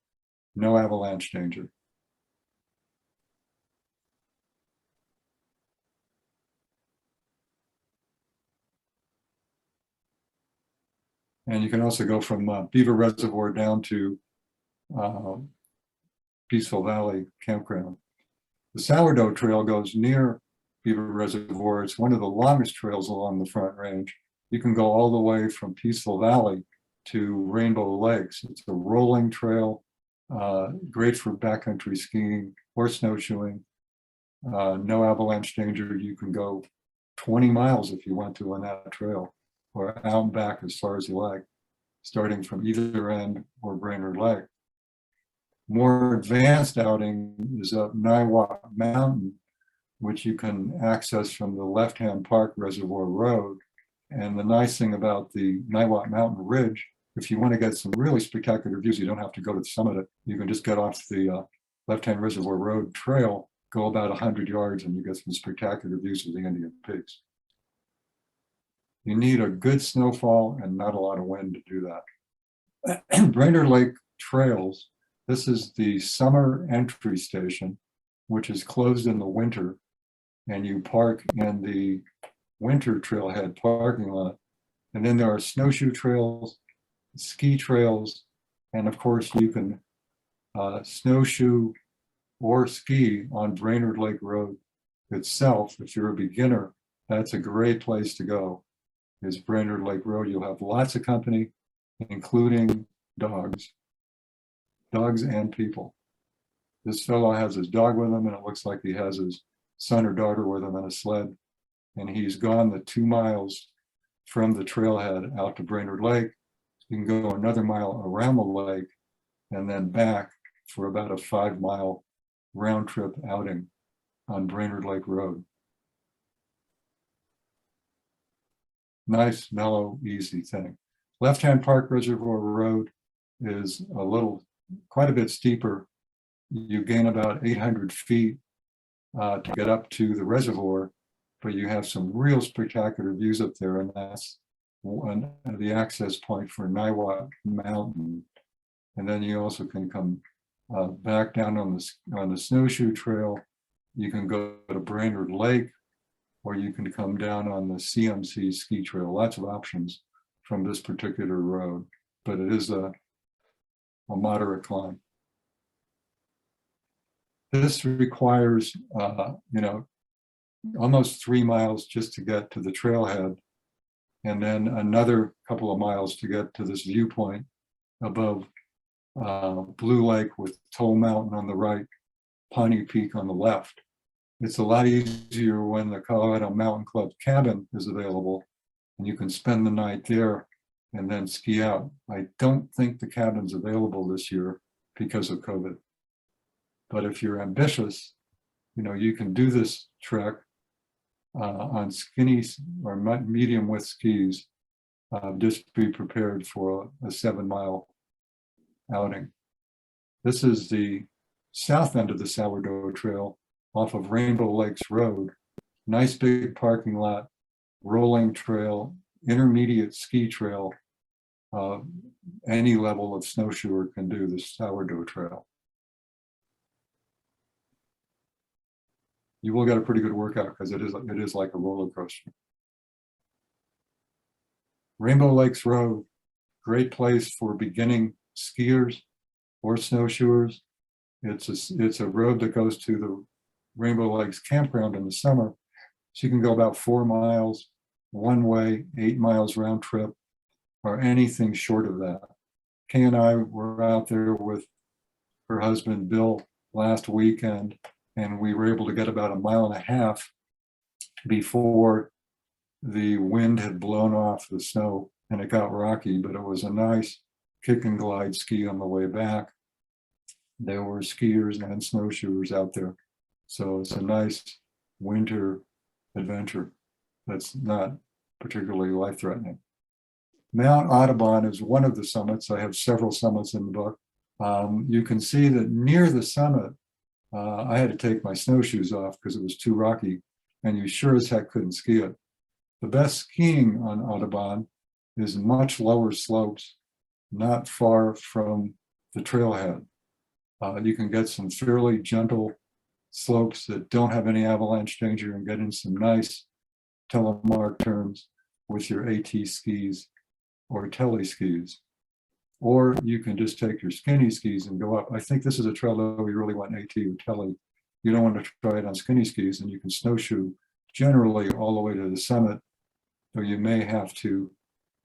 no avalanche danger. And you can also go from Beaver Reservoir down to Peaceful Valley Campground. The Sourdough Trail goes near Beaver Reservoir. It's one of the longest trails along the Front Range. You can go all the way from Peaceful Valley to Rainbow Lakes. It's a rolling trail, great for backcountry skiing or snowshoeing. No avalanche danger. You can go 20 miles if you want to on that trail, or out and back as far as you like, starting from either end or Brainerd Lake. More advanced outing is up Niwot Mountain, which you can access from the left-hand Park Reservoir Road. And the nice thing about the Niwot Mountain Ridge, if you want to get some really spectacular views, you don't have to go to the summit. You can just get off the left-hand Reservoir Road trail, go about 100 yards, and you get some spectacular views of the Indian Peaks. You need a good snowfall and not a lot of wind to do that. Brainerd Lake Trails, this is the summer entry station, which is closed in the winter, and you park in the winter trailhead parking lot. And then there are snowshoe trails, ski trails, and of course you can snowshoe or ski on Brainerd Lake Road itself. If you're a beginner, that's a great place to go, is Brainerd Lake Road. You'll have lots of company, including dogs and people. This fellow has his dog with him, and it looks like he has his son or daughter with him in a sled. And he's gone the 2 miles from the trailhead out to Brainerd Lake. You can go another mile around the lake and then back for about a 5-mile round trip outing on Brainerd Lake Road. Nice, mellow, easy thing. Left-hand Park Reservoir Road is quite a bit steeper. You gain about 800 feet to get up to the reservoir, but you have some real spectacular views up there, and that's the access point for Niwot Mountain. And then you also can come back down on the snowshoe trail. You can go to Brainerd Lake, or you can come down on the CMC ski trail. Lots of options from this particular road, but it is a moderate climb. This requires, almost 3 miles just to get to the trailhead, and then another couple of miles to get to this viewpoint above Blue Lake with Toll Mountain on the right, Pawnee Peak on the left. It's a lot easier when the Colorado Mountain Club cabin is available and you can spend the night there and then ski out. I don't think the cabin's available this year because of COVID. But if you're ambitious, you know, you can do this trek on skinny or medium width skis. Just be prepared for a 7-mile outing. This is the south end of the Sourdough Trail off of Rainbow Lakes Road. Nice big parking lot, rolling trail, intermediate ski trail. Any level of snowshoer can do the Sourdough Trail. You will get a pretty good workout because it is like a roller coaster. Rainbow Lakes Road, great place for beginning skiers or snowshoers. It's a road that goes to the Rainbow Lakes campground in the summer. So you can go about 4 miles one way, 8 miles round trip, or anything short of that. Kay and I were out there with her husband, Bill, last weekend, and we were able to get about 1.5 miles before the wind had blown off the snow and it got rocky, but it was a nice kick and glide ski on the way back. There were skiers and snowshoers out there. So it's a nice winter adventure that's not particularly life-threatening. Mount Audubon is one of the summits. I have several summits in the book. You can see that near the summit, I had to take my snowshoes off because it was too rocky, and you sure as heck couldn't ski it. The best skiing on Audubon is much lower slopes, not far from the trailhead. You can get some fairly gentle slopes that don't have any avalanche danger and get in some nice telemark turns with your AT skis or tele skis. Or you can just take your skinny skis and go up. I think this is a trail that we really want AT or tele. You don't want to try it on skinny skis, and you can snowshoe generally all the way to the summit, or you may have to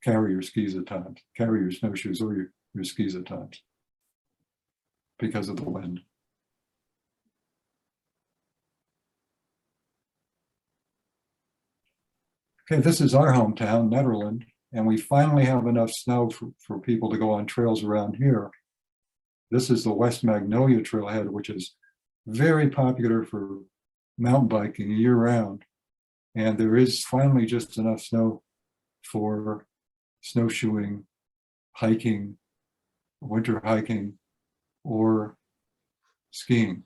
carry your skis at times, carry your snowshoes or your skis at times because of the wind. Okay, this is our hometown, Nederland, and we finally have enough snow for people to go on trails around here. This is the West Magnolia Trailhead, which is very popular for mountain biking year round. And there is finally just enough snow for snowshoeing, hiking, winter hiking, or skiing.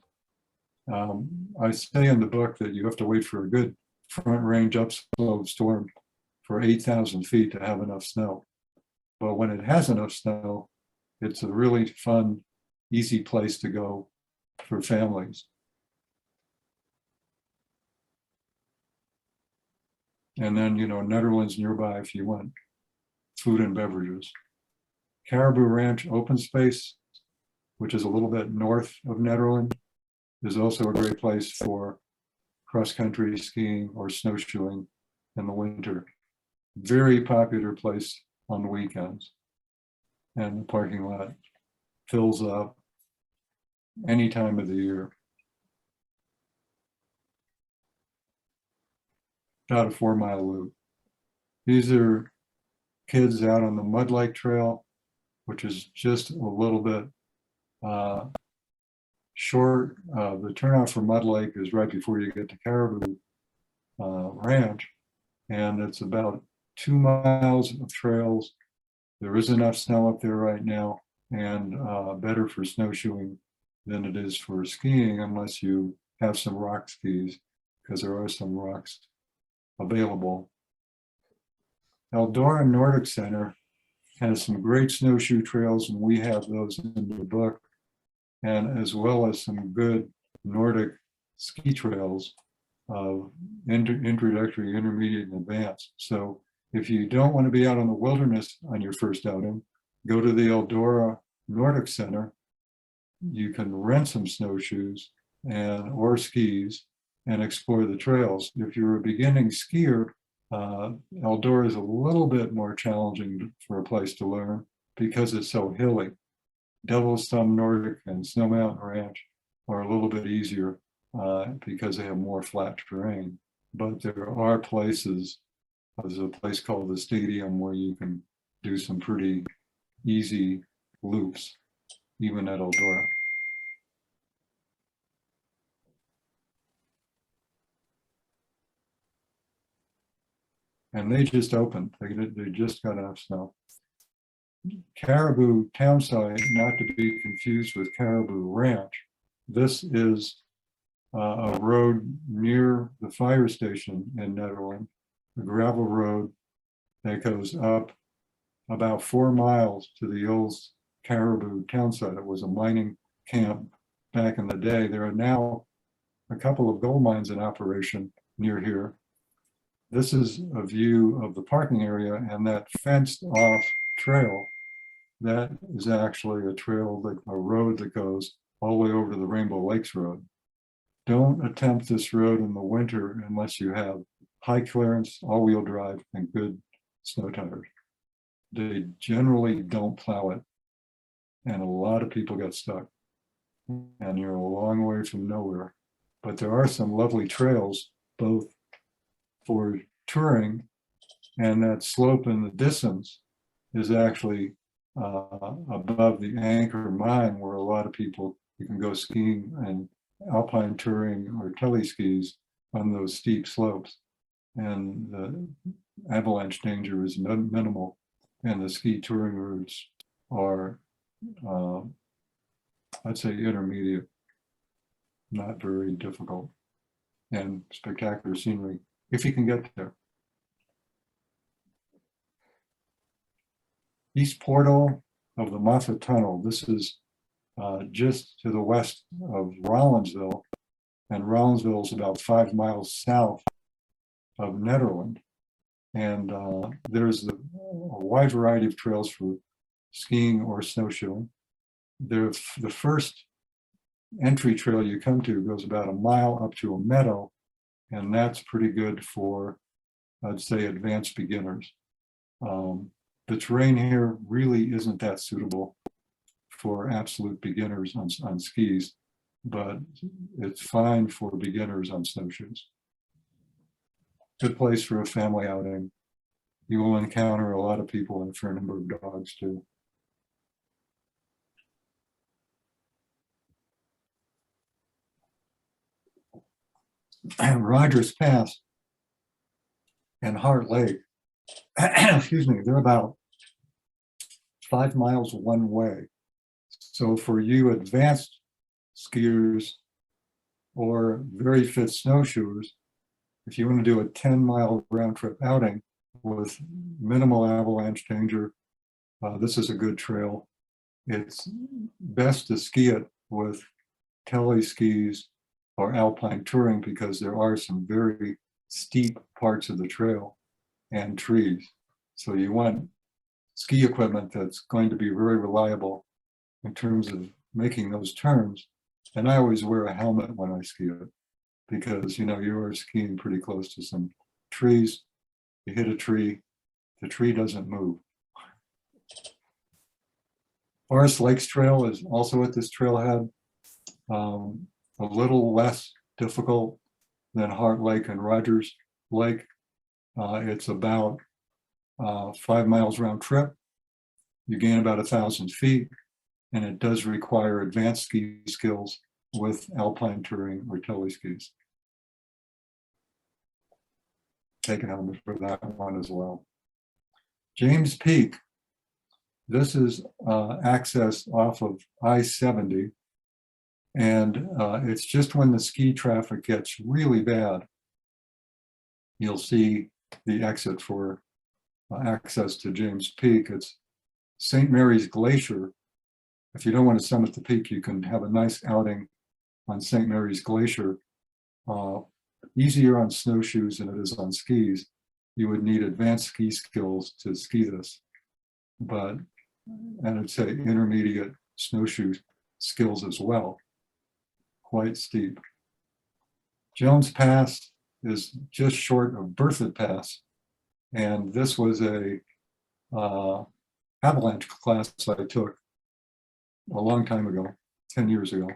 I say in the book that you have to wait for a good front range upslope storm for 8,000 feet to have enough snow. But when it has enough snow, it's a really fun, easy place to go for families. And then, you know, Netherlands nearby if you want food and beverages. Caribou Ranch Open Space, which is a little bit north of Nederland, is also a great place for cross-country skiing or snowshoeing in the winter. Very popular place on the weekends. And the parking lot fills up any time of the year. About a 4-mile loop. These are kids out on the Mud Lake Trail, which is just a little bit short. The turnout for Mud Lake is right before you get to Caribou Ranch, and it's about 2 miles of trails. There is enough snow up there right now, and better for snowshoeing than it is for skiing, unless you have some rock skis, because there are some rocks available. Eldora Nordic Center has some great snowshoe trails, and we have those in the book, and as well as some good Nordic ski trails of introductory, intermediate, and advanced. So if you don't want to be out in the wilderness on your first outing, go to the Eldora Nordic Center. You can rent some snowshoes or skis and explore the trails. If you're a beginning skier, Eldora is a little bit more challenging for a place to learn because it's so hilly. Devil's Thumb Nordic and Snow Mountain Ranch are a little bit easier because they have more flat terrain. But there are places, there's a place called the Stadium where you can do some pretty easy loops, even at Eldora. And they just opened, they just got enough snow. Caribou Townsite, not to be confused with Caribou Ranch. This is a road near the fire station in Netherland, a gravel road that goes up about 4 miles to the old Caribou Townsite. It was a mining camp back in the day. There are now a couple of gold mines in operation near here. This is a view of the parking area, and that fenced off trail, that is actually a road that goes all the way over to the Rainbow Lakes Road. Don't attempt this road in the winter unless you have high clearance, all-wheel drive, and good snow tires. They generally don't plow it, and a lot of people get stuck, and you're a long way from nowhere. But there are some lovely trails, both for touring, and that slope in the distance is actually above the Anchor Mine, where a lot of people, you can go skiing and alpine touring or teleskis on those steep slopes, and the avalanche danger is minimal, and the ski touring routes are I'd say intermediate, not very difficult, and spectacular scenery if you can get there. East portal of the Moffat Tunnel. This is just to the west of Rollinsville, and Rollinsville is about 5 miles south of Netherland. And there's a wide variety of trails for skiing or snowshoeing. The first entry trail you come to goes about a mile up to a meadow, and that's pretty good for, I'd say, advanced beginners. The terrain here really isn't that suitable for absolute beginners on skis, but it's fine for beginners on snowshoes. Good place for a family outing. You will encounter a lot of people and a fair number of dogs too. And Rogers Pass and Heart Lake, excuse me, they're about 5 miles one way. So for you advanced skiers or very fit snowshoers, if you want to do a 10-mile round trip outing with minimal avalanche danger, this is a good trail. It's best to ski it with tele skis or alpine touring because there are some very steep parts of the trail and trees. So you want ski equipment that's going to be very reliable in terms of making those turns. And I always wear a helmet when I ski it because, you know, you are skiing pretty close to some trees. You hit a tree, the tree doesn't move. Forest Lakes Trail is also at this trailhead, a little less difficult than Heart Lake and Rogers Lake. It's about 5 miles round trip. You gain about 1,000 feet, and it does require advanced ski skills with alpine touring or teleskis. Take a helmet for that one as well. James Peak. This is access off of I-70, and it's just when the ski traffic gets really bad, you'll see the exit for access to James Peak. It's St. Mary's Glacier. If you don't want to summit the peak, you can have a nice outing on St. Mary's Glacier. Easier on snowshoes than it is on skis. You would need advanced ski skills to ski this, but and I'd say intermediate snowshoe skills as well. Quite steep. Jones Pass is just short of Berthoud Pass, and this was a avalanche class I took a long time ago, 10 years ago.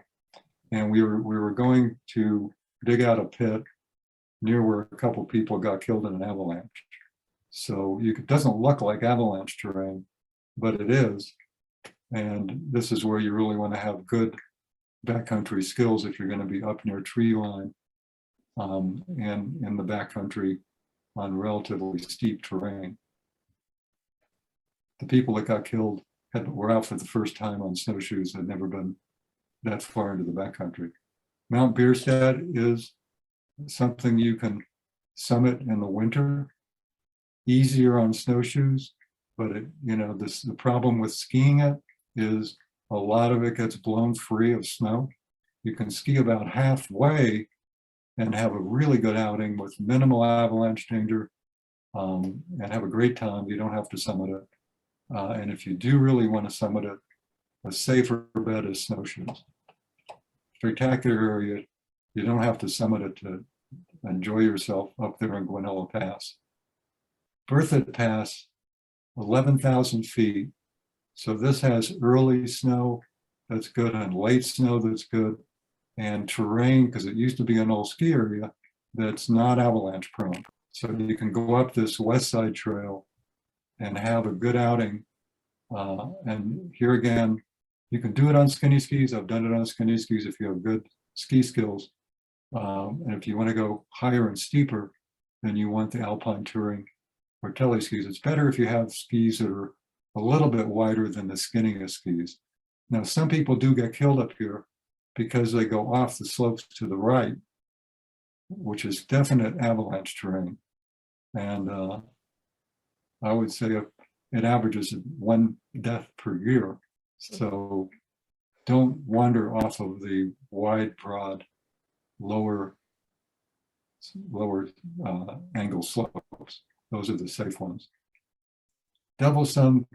And we were going to dig out a pit near where a couple people got killed in an avalanche. So it doesn't look like avalanche terrain, but it is. And this is where you really want to have good backcountry skills if you're going to be up near tree line and in the backcountry on relatively steep terrain. The people that got killed were out for the first time on snowshoes, had never been that far into the backcountry. Mount Bierstadt is something you can summit in the winter, easier on snowshoes, but the problem with skiing it is a lot of it gets blown free of snow. You can ski about halfway and have a really good outing with minimal avalanche danger and have a great time. You don't have to summit it. And if you do really want to summit it, a safer bet is snowshoes. Spectacular area. You don't have to summit it to enjoy yourself up there in Guanella Pass. Berthoud Pass, 11,000 feet. So this has early snow that's good and late snow that's good, and terrain, because it used to be an old ski area, that's not avalanche prone. So you can go up this west side trail and have a good outing. And here again, you can do it on skinny skis. I've done it on skinny skis if you have good ski skills. And if you want to go higher and steeper, then you want the alpine touring or tele skis. It's better if you have skis that are a little bit wider than the skinniest skis. Now, some people do get killed up here because they go off the slopes to the right, which is definite avalanche terrain. And I would say it averages 1 death per year. So don't wander off of the wide, broad, lower angle slopes. Those are the safe ones. Devil's Thumb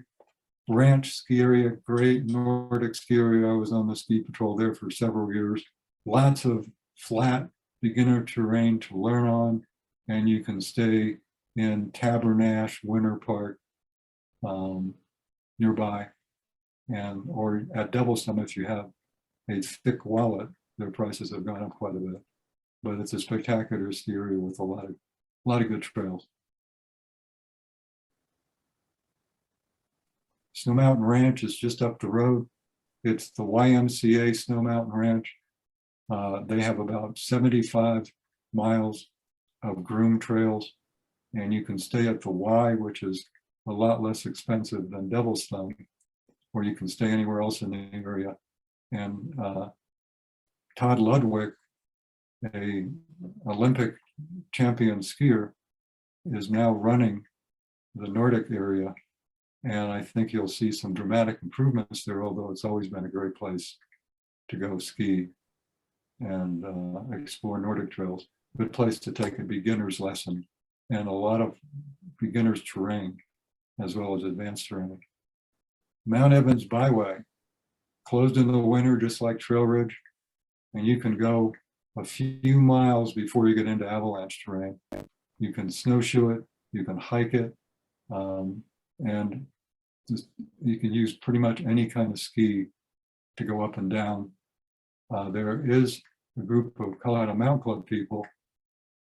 Ranch ski area, great Nordic ski area. I was on the ski patrol there for several years. Lots of flat beginner terrain to learn on, and you can stay in Tabernash Winter Park nearby, or at Devil's Thumb if you have a thick wallet. Their prices have gone up quite a bit, but it's a spectacular ski area with a lot of good trails. Snow Mountain Ranch is just up the road. It's the YMCA Snow Mountain Ranch. They have about 75 miles of groomed trails, and you can stay at the Y, which is a lot less expensive than Devil's Thumb, or you can stay anywhere else in the area. And Todd Ludwig, a Olympic champion skier, is now running the Nordic area. And I think you'll see some dramatic improvements there, although it's always been a great place to go ski and explore Nordic trails. Good place to take a beginner's lesson and a lot of beginner's terrain, as well as advanced terrain. Mount Evans Byway, closed in the winter, just like Trail Ridge, and you can go a few miles before you get into avalanche terrain. You can snowshoe it, you can hike it, and you can use pretty much any kind of ski to go up and down. There is a group of Colorado Mountain Club people,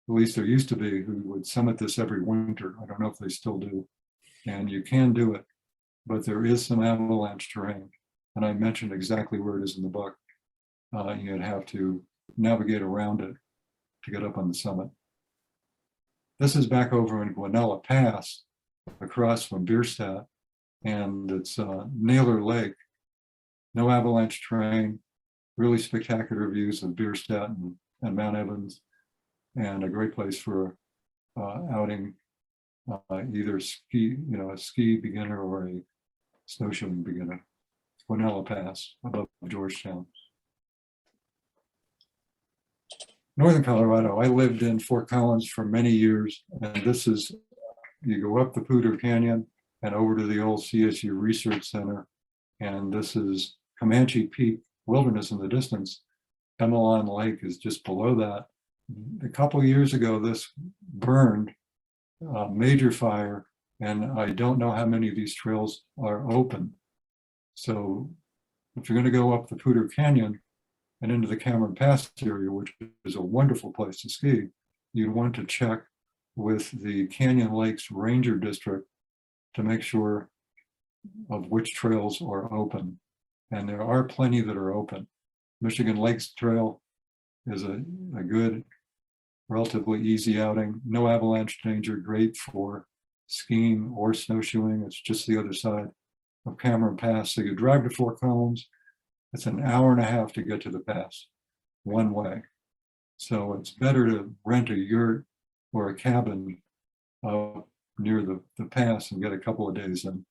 at least there used to be, who would summit this every winter. I don't know if they still do. And you can do it, but there is some avalanche terrain. And I mentioned exactly where it is in the book. You'd have to navigate around it to get up on the summit. This is back over in Guanella Pass, across from Bierstadt, and it's Naylor Lake. No avalanche terrain, really spectacular views of Bierstadt and Mount Evans, and a great place for outing either a ski beginner or a snowshoeing beginner. Guanella Pass above Georgetown. Northern Colorado, I lived in Fort Collins for many years, and this is, you go up the Poudre Canyon and over to the old CSU Research Center, and this is Comanche Peak Wilderness in the distance. Emelon Lake is just below that. A couple of years ago, this burned, major fire, and I don't know how many of these trails are open. So If you're going to go up the Poudre Canyon and into the Cameron Pass area, which is a wonderful place to ski, you'd want to check with the Canyon Lakes Ranger District to make sure of which trails are open. And there are plenty that are open. Michigan Lakes Trail is a good, relatively easy outing. No avalanche danger, great for skiing or snowshoeing. It's just the other side of Cameron Pass. So you drive to Fort Collins. It's an hour and a half to get to the pass, one way. So it's better to rent a yurt or a cabin near the pass and get a couple of days in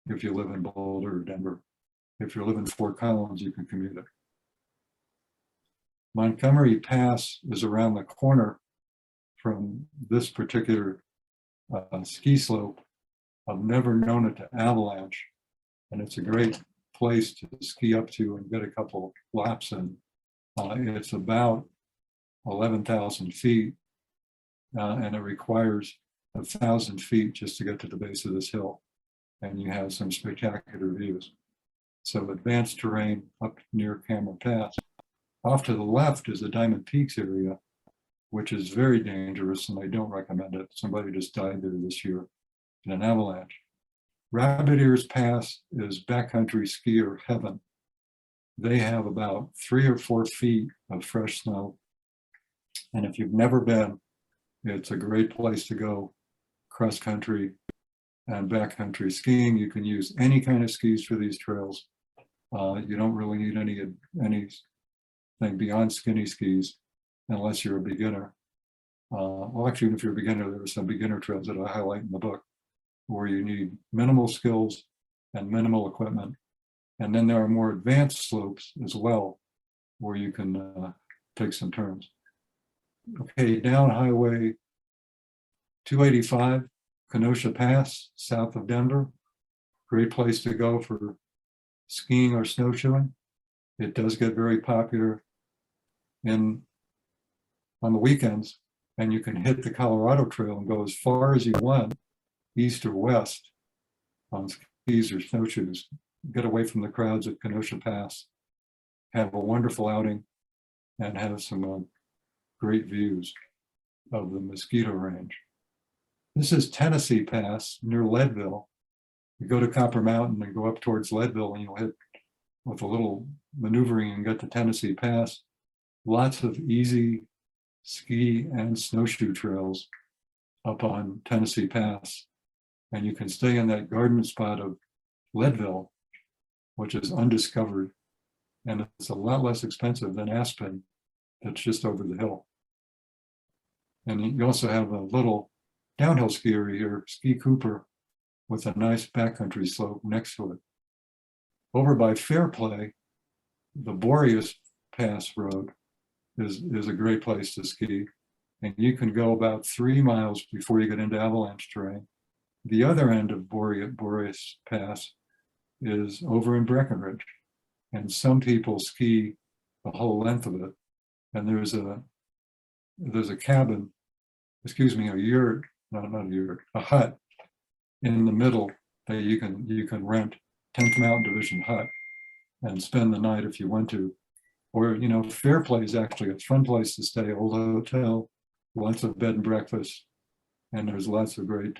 if you live in Boulder or Denver. If you live in Fort Collins, you can commute it. Montgomery Pass is around the corner from this particular ski slope. I've never known it to avalanche, and it's a great place to ski up to and get a couple laps in. It's about 11,000 feet, and it requires 1,000 feet just to get to the base of this hill, and you have some spectacular views. So advanced terrain up near Cameron Pass. Off to the left is the Diamond Peaks area, which is very dangerous, and I don't recommend it. Somebody just died there this year in an avalanche. Rabbit Ears Pass is backcountry skier heaven. They have about 3 or 4 feet of fresh snow. And if you've never been, it's a great place to go cross country and backcountry skiing. You can use any kind of skis for these trails. You don't really need anything beyond skinny skis unless you're a beginner. Well, actually, if you're a beginner, there are some beginner trails that I highlight in the book where you need minimal skills and minimal equipment. And then there are more advanced slopes as well, where you can take some turns. Okay, down Highway 285, Kenosha Pass, south of Denver. Great place to go for skiing or snowshoeing. It does get very popular on the weekends, and you can hit the Colorado Trail and go as far as you want, east or west, on skis or snowshoes. Get away from the crowds at Kenosha Pass, have a wonderful outing, and have some great views of the Mosquito Range. This is Tennessee Pass near Leadville. You go to Copper Mountain and go up towards Leadville, and you'll hit, with a little maneuvering, and get to Tennessee Pass. Lots of easy ski and snowshoe trails up on Tennessee Pass. And you can stay in that garden spot of Leadville, which is undiscovered. And it's a lot less expensive than Aspen, that's just over the hill. And you also have a little downhill ski area here, Ski Cooper, with a nice backcountry slope next to it. Over by Fairplay, the Boreas Pass Road is a great place to ski. And you can go about 3 miles before you get into avalanche terrain. The other end of Boreas Pass is over in Breckenridge. And some people ski the whole length of it. And there's a cabin, a yurt, not a yurt, a hut in the middle that you can rent, 10th Mountain Division hut, and spend the night if you want to. Or, Fairplay is actually a fun place to stay, old hotel, lots of bed and breakfast, and there's lots of great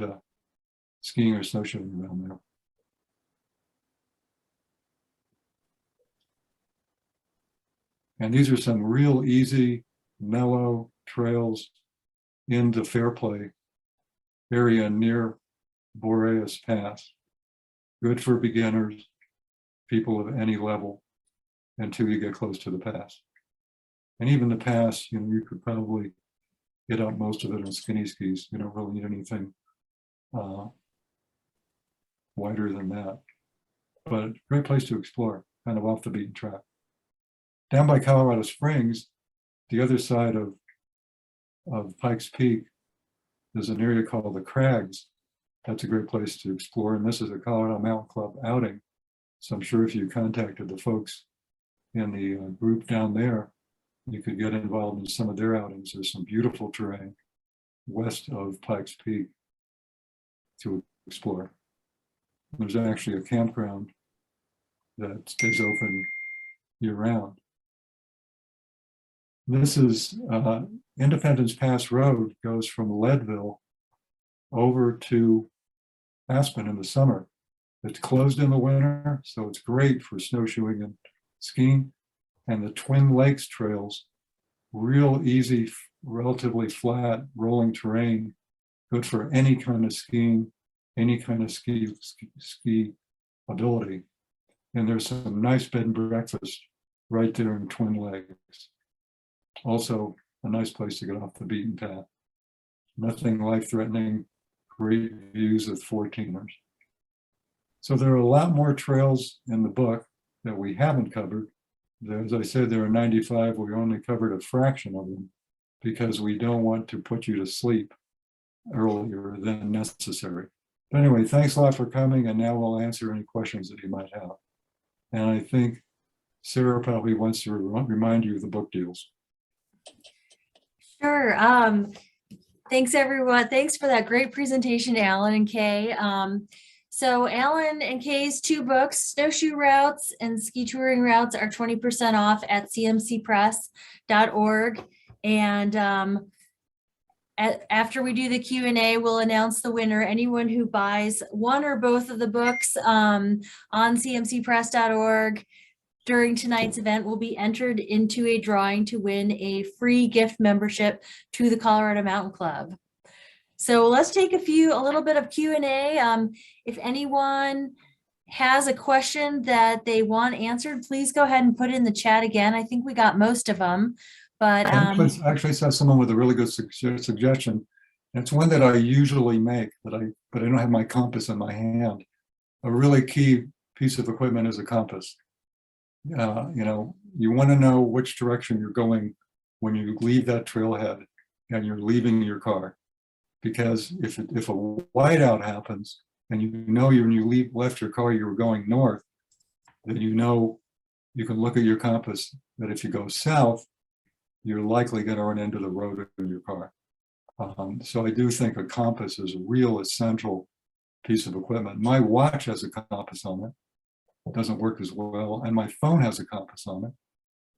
skiing or snowshoeing around there. And these are some real easy, mellow trails in the Fairplay area near Boreas Pass. Good for beginners, people of any level, until you get close to the pass. And even the pass, you could probably get up most of it on skinny skis. You don't really need anything wider than that. But great place to explore, kind of off the beaten track. Down by Colorado Springs, the other side of Pikes Peak, there's an area called the Crags. That's a great place to explore. And this is a Colorado Mountain Club outing. So I'm sure if you contacted the folks in the group down there, you could get involved in some of their outings. There's some beautiful terrain west of Pikes Peak to explore. There's actually a campground that stays open year-round. This is Independence Pass Road goes from Leadville over to Aspen in the summer. It's closed in the winter, so it's great for snowshoeing and skiing. And the Twin Lakes trails, real easy, relatively flat, rolling terrain, good for any kind of skiing, any kind of ski ability. And there's some nice bed and breakfast right there in Twin Lakes. Also, a nice place to get off the beaten path. Nothing life-threatening, great views of 14ers. So there are a lot more trails in the book that we haven't covered. As I said, there are 95. We only covered a fraction of them because we don't want to put you to sleep earlier than necessary. But anyway, thanks a lot for coming, and now we'll answer any questions that you might have. And I think Sarah probably wants to remind you of the book deals. Sure. Thanks, everyone. Thanks for that great presentation, Alan and Kay. So Alan and Kay's two books, Snowshoe Routes and Ski Touring Routes, are 20% off at cmcpress.org. And after we do the Q&A, we'll announce the winner. Anyone who buys one or both of the books on cmcpress.org during tonight's event will be entered into a drawing to win a free gift membership to the Colorado Mountain Club. So let's take a little bit of Q&A. If anyone has a question that they want answered, please go ahead and put it in the chat again. I think we got most of them, but I actually saw someone with a really good suggestion. It's one that I usually make, but I don't have my compass in my hand. A really key piece of equipment is a compass. You know, you want to know which direction you're going when you leave that trailhead and you're leaving your car. Because if a whiteout happens and you know when you left your car you were going north, then you know you can look at your compass that if you go south, you're likely going to run into the road in your car. So I do think a compass is a real essential piece of equipment. My watch has a compass on it. It doesn't work as well, and my phone has a compass on it,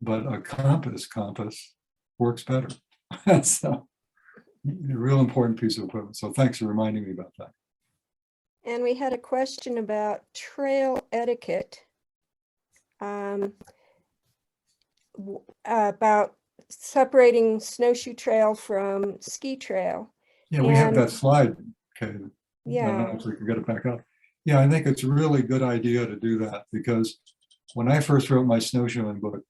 but a compass works better. So a real important piece of equipment. So thanks for reminding me about that. And we had a question about trail etiquette, about separating snowshoe trail from ski trail. Yeah, we have that slide, okay. Yeah. I don't know if we can get it back up. Yeah, I think it's a really good idea to do that because when I first wrote my snowshoeing book,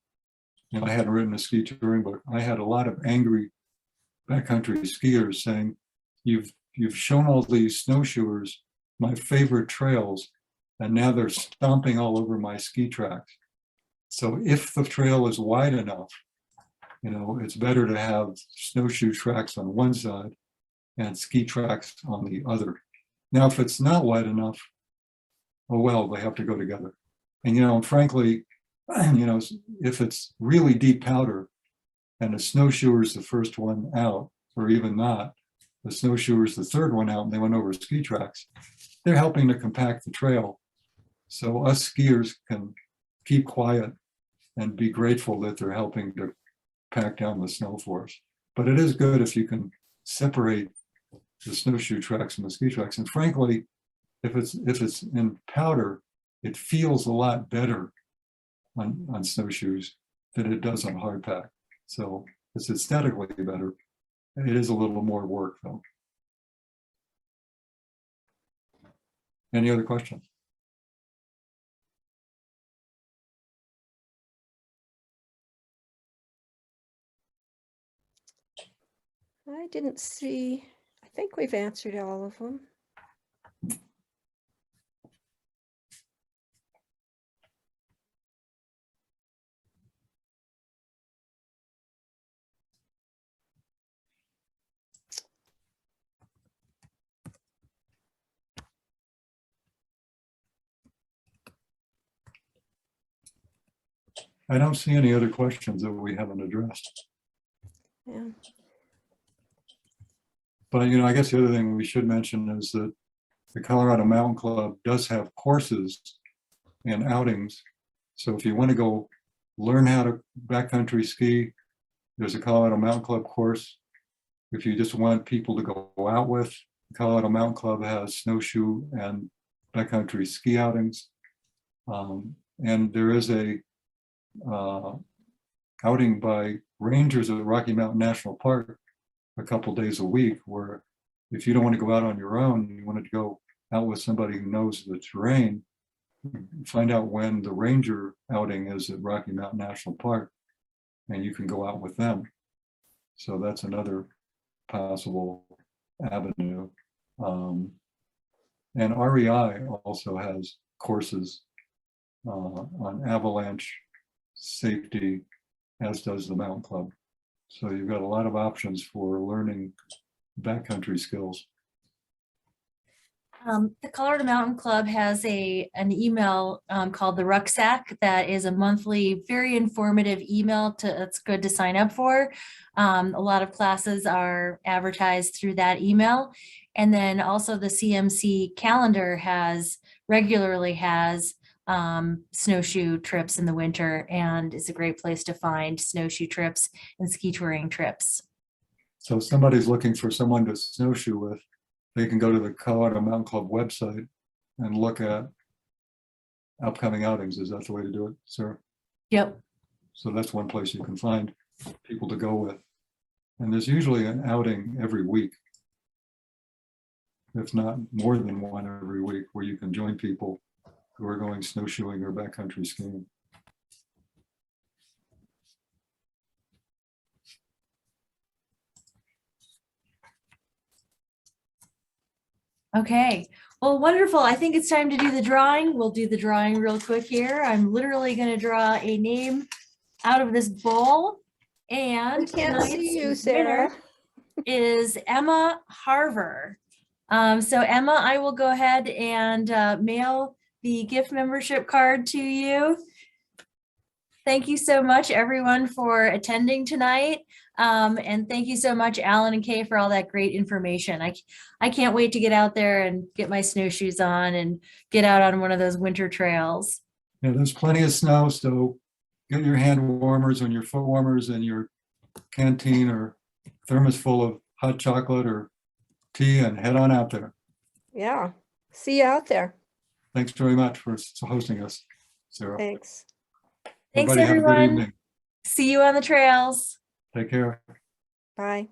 you know, I hadn't written a ski touring book. I had a lot of angry backcountry skiers saying, you've shown all these snowshoers my favorite trails, and now they're stomping all over my ski tracks. So if the trail is wide enough, you know, it's better to have snowshoe tracks on one side and ski tracks on the other. Now, if it's not wide enough, oh well, they have to go together. And, you know, frankly, you know, if it's really deep powder and the snowshoer is the first one out, or even not, the snowshoer is the third one out and they went over ski tracks, they're helping to compact the trail. So us skiers can keep quiet and be grateful that they're helping to pack down the snow for us. But it is good if you can separate the snowshoe tracks from the ski tracks. And frankly, if it's in powder, it feels a lot better on snowshoes than it does on hardpack. So it's aesthetically better. It is a little more work though. Any other questions? I didn't see, I think we've answered all of them. I don't see any other questions that we haven't addressed. Yeah. But, you know, I guess the other thing we should mention is that the Colorado Mountain Club does have courses and outings. So if you want to go learn how to backcountry ski, there's a Colorado Mountain Club course. If you just want people to go out with, the Colorado Mountain Club has snowshoe and backcountry ski outings. And there is a outing by rangers at Rocky Mountain National Park a couple days a week, where if you don't want to go out on your own, you want to go out with somebody who knows the terrain, find out when the ranger outing is at Rocky Mountain National Park, and you can go out with them. So that's another possible avenue. And REI also has courses on avalanche safety, as does the Mountain Club. So you've got a lot of options for learning backcountry skills. The Colorado Mountain Club has an email called the Rucksack that is a monthly, very informative email that's good to sign up for. A lot of classes are advertised through that email. And then also the CMC calendar regularly has snowshoe trips in the winter, and it's a great place to find snowshoe trips and ski touring trips. So if somebody's looking for someone to snowshoe with, they can go to the Colorado Mountain Club website and look at upcoming outings. Is that the way to do it, Sarah? Yep. So that's one place you can find people to go with. And there's usually an outing every week, if not more than one every week, where you can join people who are going snowshoeing or backcountry skiing. Okay, well, wonderful. I think it's time to do the drawing. We'll do the drawing real quick here. I'm literally going to draw a name out of this bowl. And We can't see tonight's you, Sarah. winner is Emma Harver. So Emma, I will go ahead and mail the gift membership card to you. Thank you so much, everyone, for attending tonight. And thank you so much, Alan and Kay, for all that great information. I can't wait to get out there and get my snowshoes on and get out on one of those winter trails. Yeah, there's plenty of snow, so get your hand warmers and your foot warmers and your canteen or thermos full of hot chocolate or tea and head on out there. Yeah. See you out there. Thanks very much for hosting us, Sarah. Thanks. Thanks, Everybody have a good everyone. evening. See you on the trails. Take care. Bye.